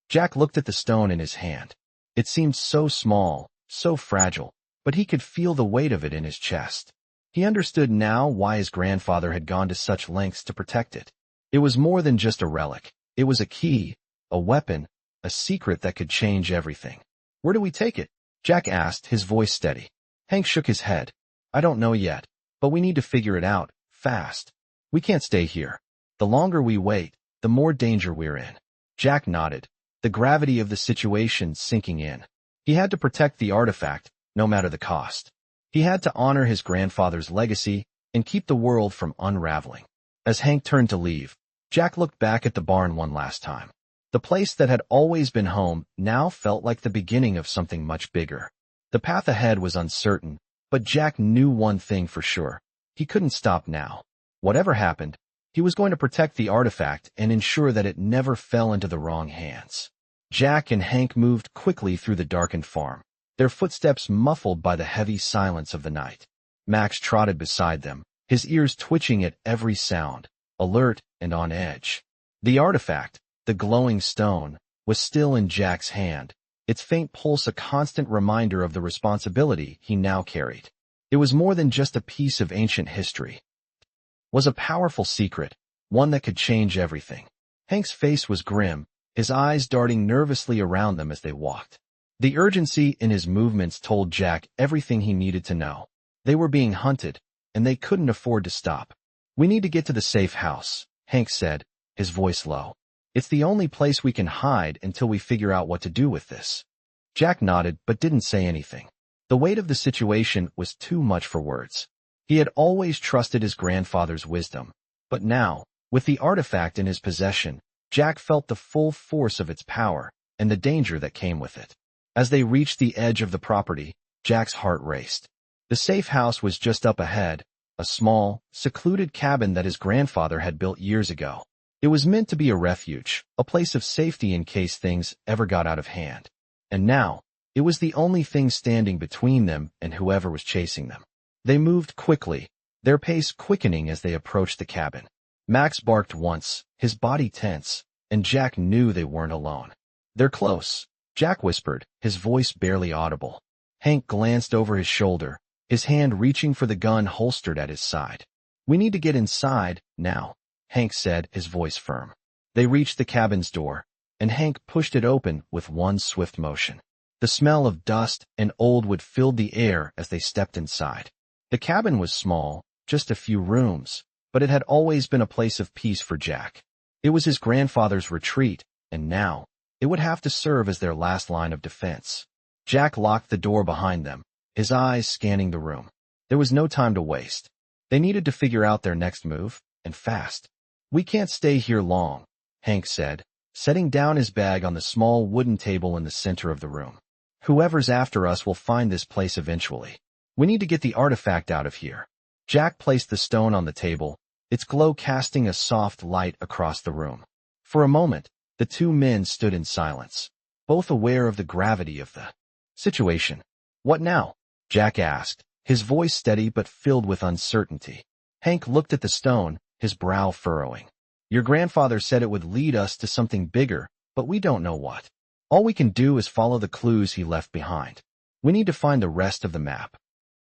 Jack looked at the stone in his hand. It seemed so small, so fragile, but he could feel the weight of it in his chest. He understood now why his grandfather had gone to such lengths to protect it. It was more than just a relic. It was a key, a weapon, a secret that could change everything. "Where do we take it?" Jack asked, his voice steady. Hank shook his head. "I don't know yet, but we need to figure it out, fast. We can't stay here. The longer we wait, the more danger we're in." Jack nodded, the gravity of the situation sinking in. He had to protect the artifact, no matter the cost. He had to honor his grandfather's legacy and keep the world from unraveling. As Hank turned to leave, Jack looked back at the barn one last time. The place that had always been home now felt like the beginning of something much bigger. The path ahead was uncertain, but Jack knew one thing for sure. He couldn't stop now. Whatever happened, he was going to protect the artifact and ensure that it never fell into the wrong hands. Jack and Hank moved quickly through the darkened farm, their footsteps muffled by the heavy silence of the night. Max trotted beside them, his ears twitching at every sound, alert and on edge. The artifact, the glowing stone, was still in Jack's hand, its faint pulse a constant reminder of the responsibility he now carried. It was more than just a piece of ancient history. It was a powerful secret, one that could change everything. Hank's face was grim, his eyes darting nervously around them as they walked. The urgency in his movements told Jack everything he needed to know. They were being hunted, and they couldn't afford to stop. "We need to get to the safe house," Hank said, his voice low. "It's the only place we can hide until we figure out what to do with this." Jack nodded but didn't say anything. The weight of the situation was too much for words. He had always trusted his grandfather's wisdom, but now, with the artifact in his possession, Jack felt the full force of its power and the danger that came with it. As they reached the edge of the property, Jack's heart raced. The safe house was just up ahead, a small, secluded cabin that his grandfather had built years ago. It was meant to be a refuge, a place of safety in case things ever got out of hand. And now, it was the only thing standing between them and whoever was chasing them. They moved quickly, their pace quickening as they approached the cabin. Max barked once, his body tense, and Jack knew they weren't alone. "They're close," Jack whispered, his voice barely audible. Hank glanced over his shoulder, his hand reaching for the gun holstered at his side. "We need to get inside, now," Hank said, his voice firm. They reached the cabin's door, and Hank pushed it open with one swift motion. The smell of dust and old wood filled the air as they stepped inside. The cabin was small, just a few rooms, but it had always been a place of peace for Jack. It was his grandfather's retreat, and now, it would have to serve as their last line of defense. Jack locked the door behind them, his eyes scanning the room. There was no time to waste. They needed to figure out their next move, and fast. "We can't stay here long," Hank said, setting down his bag on the small wooden table in the center of the room. "Whoever's after us will find this place eventually. We need to get the artifact out of here." Jack placed the stone on the table, its glow casting a soft light across the room. For a moment, the two men stood in silence, both aware of the gravity of the situation. "What now?" Jack asked, his voice steady but filled with uncertainty. Hank looked at the stone, his brow furrowing. "Your grandfather said it would lead us to something bigger, but we don't know what. All we can do is follow the clues he left behind. We need to find the rest of the map."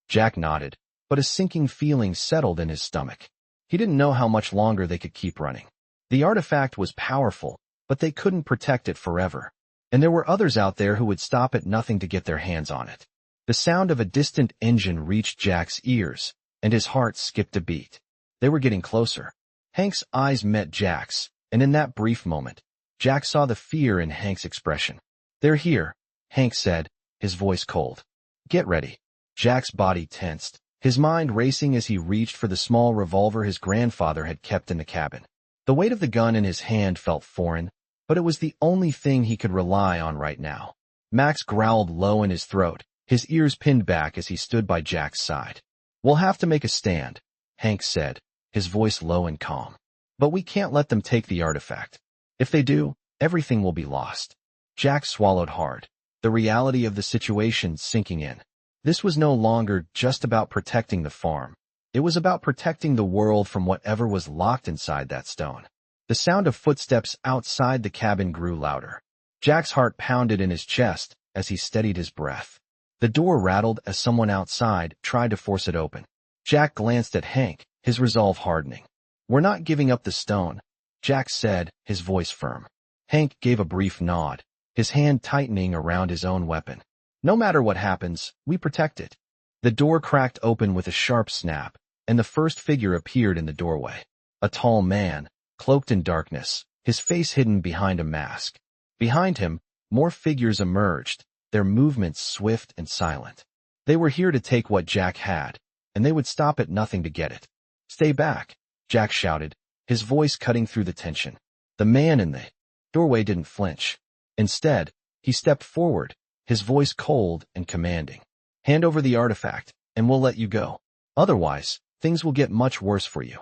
Jack nodded, but a sinking feeling settled in his stomach. He didn't know how much longer they could keep running. The artifact was powerful, but they couldn't protect it forever. And there were others out there who would stop at nothing to get their hands on it. The sound of a distant engine reached Jack's ears, and his heart skipped a beat. They were getting closer. Hank's eyes met Jack's, and in that brief moment, Jack saw the fear in Hank's expression. "They're here," Hank said, his voice cold. "Get ready." Jack's body tensed, his mind racing as he reached for the small revolver his grandfather had kept in the cabin. The weight of the gun in his hand felt foreign, but it was the only thing he could rely on right now. Max growled low in his throat, his ears pinned back as he stood by Jack's side. "We'll have to make a stand," Hank said, his voice low and calm. "But we can't let them take the artifact. If they do, everything will be lost." Jack swallowed hard, the reality of the situation sinking in. This was no longer just about protecting the farm. It was about protecting the world from whatever was locked inside that stone. The sound of footsteps outside the cabin grew louder. Jack's heart pounded in his chest as he steadied his breath. The door rattled as someone outside tried to force it open. Jack glanced at Hank, his resolve hardening. "We're not giving up the stone," Jack said, his voice firm. Hank gave a brief nod, his hand tightening around his own weapon. "No matter what happens, we protect it." The door cracked open with a sharp snap, and the first figure appeared in the doorway. A tall man, cloaked in darkness, his face hidden behind a mask. Behind him, more figures emerged, their movements swift and silent. They were here to take what Jack had, and they would stop at nothing to get it. "Stay back," Jack shouted, his voice cutting through the tension. The man in the doorway didn't flinch. Instead, he stepped forward, his voice cold and commanding. "Hand over the artifact, and we'll let you go. Otherwise, things will get much worse for you."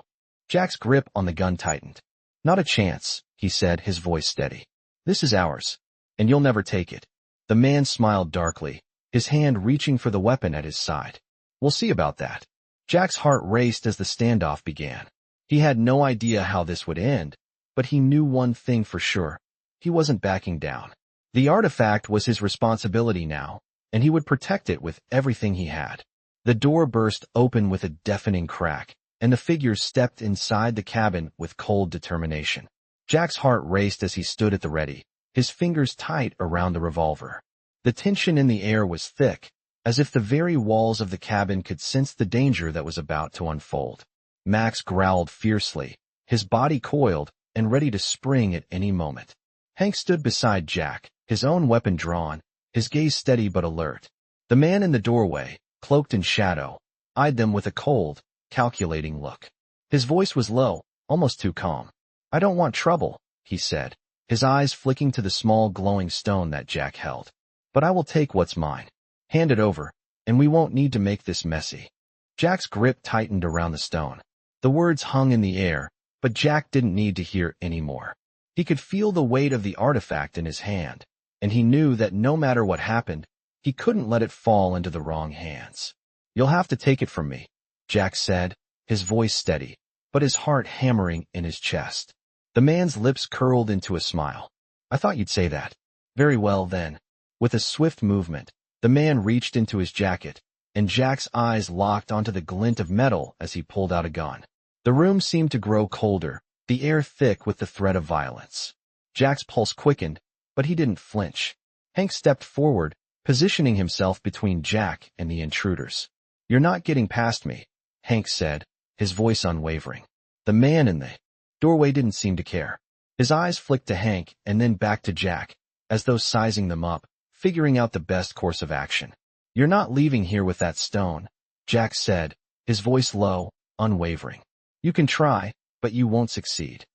Jack's grip on the gun tightened. "Not a chance," he said, his voice steady. "This is ours, and you'll never take it." The man smiled darkly, his hand reaching for the weapon at his side. "We'll see about that." Jack's heart raced as the standoff began. He had no idea how this would end, but he knew one thing for sure. He wasn't backing down. The artifact was his responsibility now, and he would protect it with everything he had. The door burst open with a deafening crack, and the figures stepped inside the cabin with cold determination. Jack's heart raced as he stood at the ready, his fingers tight around the revolver. The tension in the air was thick, as if the very walls of the cabin could sense the danger that was about to unfold. Max growled fiercely, his body coiled and ready to spring at any moment. Hank stood beside Jack, his own weapon drawn, his gaze steady but alert. The man in the doorway, cloaked in shadow, eyed them with a cold, calculating look. His voice was low, almost too calm. "I don't want trouble," he said, his eyes flicking to the small glowing stone that Jack held. "But I will take what's mine. Hand it over, and we won't need to make this messy." Jack's grip tightened around the stone. The words hung in the air, but Jack didn't need to hear any more. He could feel the weight of the artifact in his hand, and he knew that no matter what happened, he couldn't let it fall into the wrong hands. "You'll have to take it from me," Jack said, his voice steady. but his heart hammering in his chest. The man's lips curled into a smile. I thought you'd say that. Very well, then. With a swift movement, the man reached into his jacket, and Jack's eyes locked onto the glint of metal as he pulled out a gun. The room seemed to grow colder, the air thick with the threat of violence. Jack's pulse quickened, but he didn't flinch. Hank stepped forward, positioning himself between Jack and the intruders. You're not getting past me, Hank said, his voice unwavering. The man in the doorway didn't seem to care. His eyes flicked to Hank and then back to Jack, as though sizing them up, figuring out the best course of action. You're not leaving here with that stone, Jack said, his voice low, unwavering. You can try, but you won't succeed.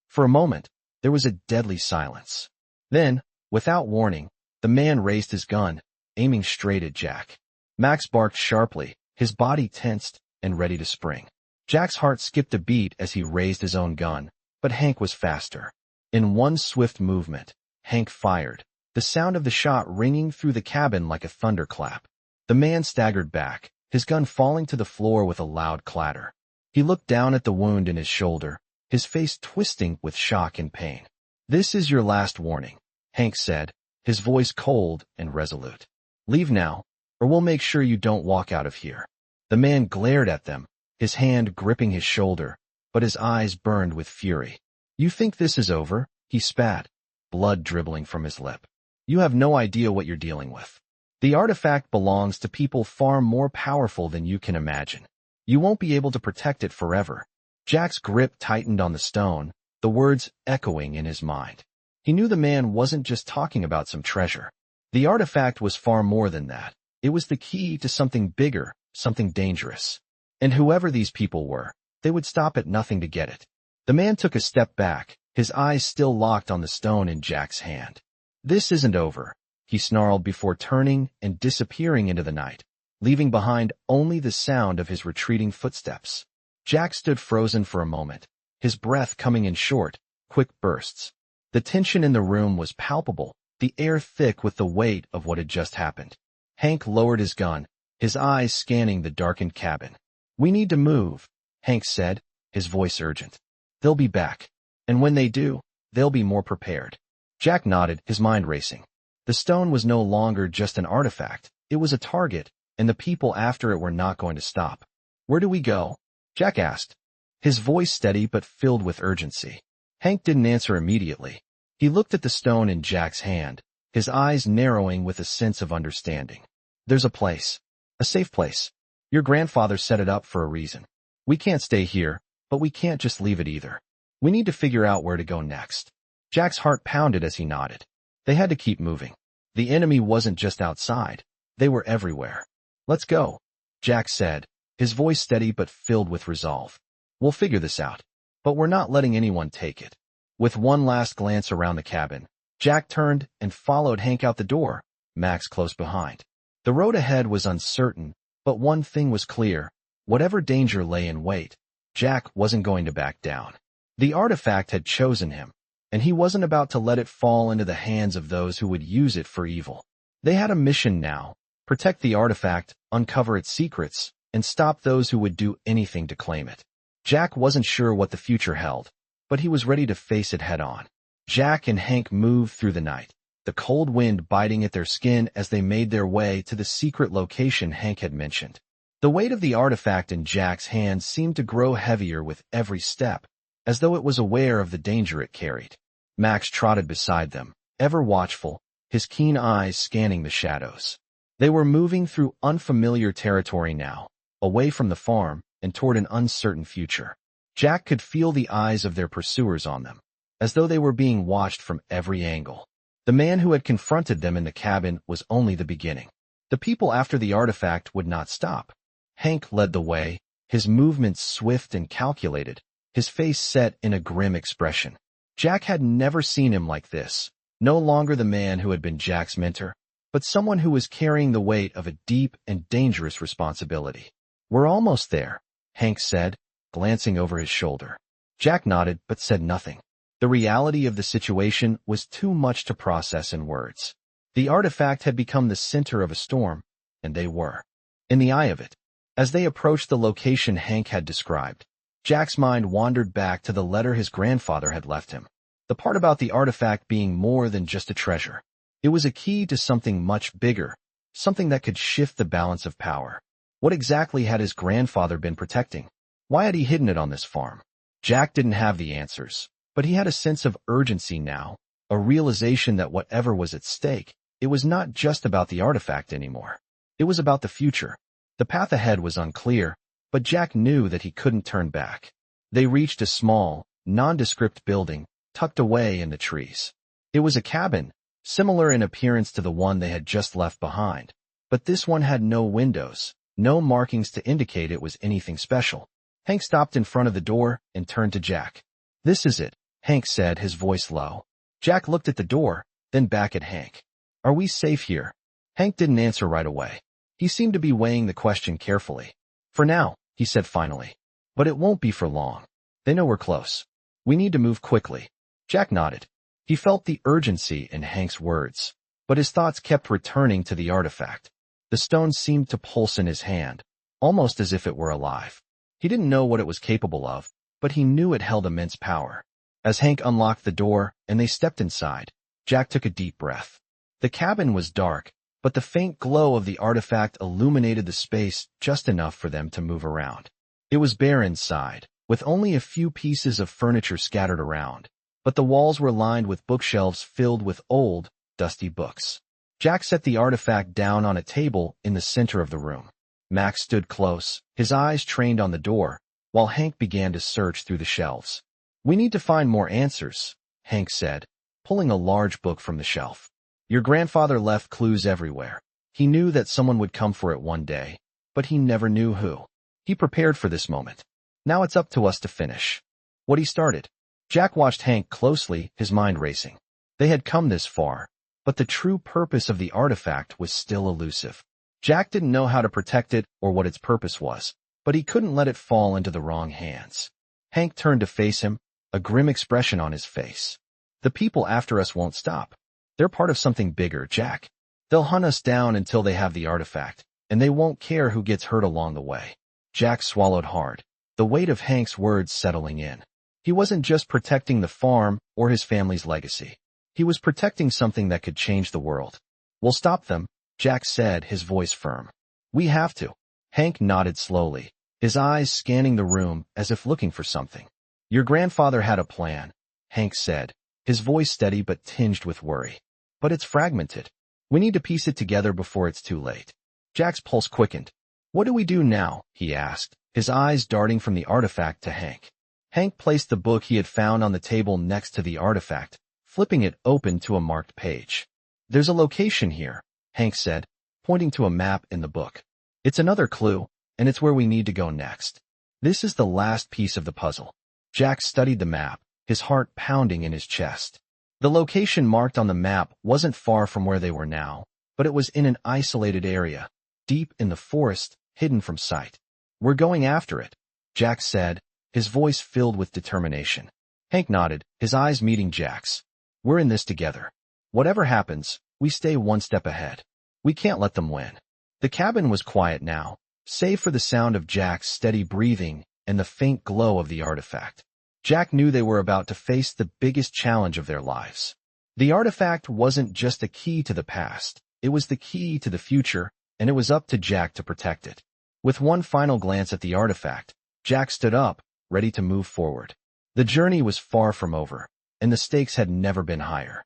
For a moment, there was a deadly silence. Then, without warning, the man raised his gun, aiming straight at Jack. Max barked sharply, his body tensed and ready to spring. Jack's heart skipped a beat as he raised his own gun, but Hank was faster. In one swift movement, Hank fired, the sound of the shot ringing through the cabin like a thunderclap. The man staggered back, his gun falling to the floor with a loud clatter. He looked down at the wound in his shoulder, his face twisting with shock and pain. This is your last warning, Hank said, his voice cold and resolute. Leave now, or we'll make sure you don't walk out of here. The man glared at them, his hand gripping his shoulder, but his eyes burned with fury. You think this is over? He spat, blood dribbling from his lip. You have no idea what you're dealing with. The artifact belongs to people far more powerful than you can imagine. You won't be able to protect it forever. Jack's grip tightened on the stone, the words echoing in his mind. He knew the man wasn't just talking about some treasure. The artifact was far more than that. It was the key to something bigger, something dangerous. And whoever these people were, they would stop at nothing to get it. The man took a step back, his eyes still locked on the stone in Jack's hand. This isn't over, he snarled before turning and disappearing into the night, leaving behind only the sound of his retreating footsteps. Jack stood frozen for a moment, his breath coming in short, quick bursts. The tension in the room was palpable, the air thick with the weight of what had just happened. Hank lowered his gun, his eyes scanning the darkened cabin. We need to move, Hank said, his voice urgent. They'll be back, and when they do, they'll be more prepared. Jack nodded, his mind racing. The stone was no longer just an artifact, it was a target, and the people after it were not going to stop. Where do we go? Jack asked, his voice steady but filled with urgency. Hank didn't answer immediately. He looked at the stone in Jack's hand, his eyes narrowing with a sense of understanding. There's a place. A safe place. Your grandfather set it up for a reason. We can't stay here, but we can't just leave it either. We need to figure out where to go next. Jack's heart pounded as he nodded. They had to keep moving. The enemy wasn't just outside. They were everywhere. Let's go, Jack said, his voice steady but filled with resolve. We'll figure this out, but we're not letting anyone take it. With one last glance around the cabin, Jack turned and followed Hank out the door, Max close behind. The road ahead was uncertain, but one thing was clear. Whatever danger lay in wait, Jack wasn't going to back down. The artifact had chosen him, and he wasn't about to let it fall into the hands of those who would use it for evil. They had a mission now: protect the artifact, uncover its secrets, and stop those who would do anything to claim it. Jack wasn't sure what the future held, but he was ready to face it head-on. Jack and Hank moved through the night, the cold wind biting at their skin as they made their way to the secret location Hank had mentioned. The weight of the artifact in Jack's hands seemed to grow heavier with every step, as though it was aware of the danger it carried. Max trotted beside them, ever watchful, his keen eyes scanning the shadows. They were moving through unfamiliar territory now, away from the farm and toward an uncertain future. Jack could feel the eyes of their pursuers on them, as though they were being watched from every angle. The man who had confronted them in the cabin was only the beginning. The people after the artifact would not stop. Hank led the way, his movements swift and calculated, his face set in a grim expression. Jack had never seen him like this, no longer the man who had been Jack's mentor, but someone who was carrying the weight of a deep and dangerous responsibility. We're almost there, Hank said, glancing over his shoulder. Jack nodded but said nothing. The reality of the situation was too much to process in words. The artifact had become the center of a storm, and they were in the eye of it. As they approached the location Hank had described, Jack's mind wandered back to the letter his grandfather had left him. The part about the artifact being more than just a treasure. It was a key to something much bigger, something that could shift the balance of power. What exactly had his grandfather been protecting? Why had he hidden it on this farm? Jack didn't have the answers, but he had a sense of urgency now, a realization that whatever was at stake, it was not just about the artifact anymore. It was about the future. The path ahead was unclear, but Jack knew that he couldn't turn back. They reached a small, nondescript building, tucked away in the trees. It was a cabin, similar in appearance to the one they had just left behind, but this one had no windows, no markings to indicate it was anything special. Hank stopped in front of the door and turned to Jack. "This is it," Hank said, his voice low. Jack looked at the door, then back at Hank. "Are we safe here?" Hank didn't answer right away. He seemed to be weighing the question carefully. "For now," he said finally. "But it won't be for long. They know we're close. We need to move quickly." Jack nodded. He felt the urgency in Hank's words, but his thoughts kept returning to the artifact. The stone seemed to pulse in his hand, almost as if it were alive. He didn't know what it was capable of, but he knew it held immense power. As Hank unlocked the door and they stepped inside, Jack took a deep breath. The cabin was dark, but the faint glow of the artifact illuminated the space just enough for them to move around. It was bare inside, with only a few pieces of furniture scattered around, but the walls were lined with bookshelves filled with old, dusty books. Jack set the artifact down on a table in the center of the room. Max stood close, his eyes trained on the door, while Hank began to search through the shelves. "We need to find more answers," Hank said, pulling a large book from the shelf. "Your grandfather left clues everywhere. He knew that someone would come for it one day, but he never knew who. He prepared for this moment. Now it's up to us to finish what he started." Jack watched Hank closely, his mind racing. They had come this far, but the true purpose of the artifact was still elusive. Jack didn't know how to protect it or what its purpose was, but he couldn't let it fall into the wrong hands. Hank turned to face him, a grim expression on his face. "The people after us won't stop. They're part of something bigger, Jack. They'll hunt us down until they have the artifact, and they won't care who gets hurt along the way." Jack swallowed hard, the weight of Hank's words settling in. He wasn't just protecting the farm or his family's legacy. He was protecting something that could change the world. "We'll stop them," Jack said, his voice firm. "We have to." Hank nodded slowly, his eyes scanning the room as if looking for something. "Your grandfather had a plan," Hank said, his voice steady but tinged with worry. "But it's fragmented. We need to piece it together before it's too late." Jack's pulse quickened. "What do we do now?" he asked, his eyes darting from the artifact to Hank. Hank placed the book he had found on the table next to the artifact, flipping it open to a marked page. "There's a location here," Hank said, pointing to a map in the book. "It's another clue, and it's where we need to go next. This is the last piece of the puzzle." Jack studied the map, his heart pounding in his chest. The location marked on the map wasn't far from where they were now, but it was in an isolated area, deep in the forest, hidden from sight. "We're going after it," Jack said, his voice filled with determination. Hank nodded, his eyes meeting Jack's. "We're in this together. Whatever happens, we stay one step ahead. We can't let them win." The cabin was quiet now, save for the sound of Jack's steady breathing and the faint glow of the artifact. Jack knew they were about to face the biggest challenge of their lives. The artifact wasn't just a key to the past, it was the key to the future, and it was up to Jack to protect it. With one final glance at the artifact, Jack stood up, ready to move forward. The journey was far from over, and the stakes had never been higher.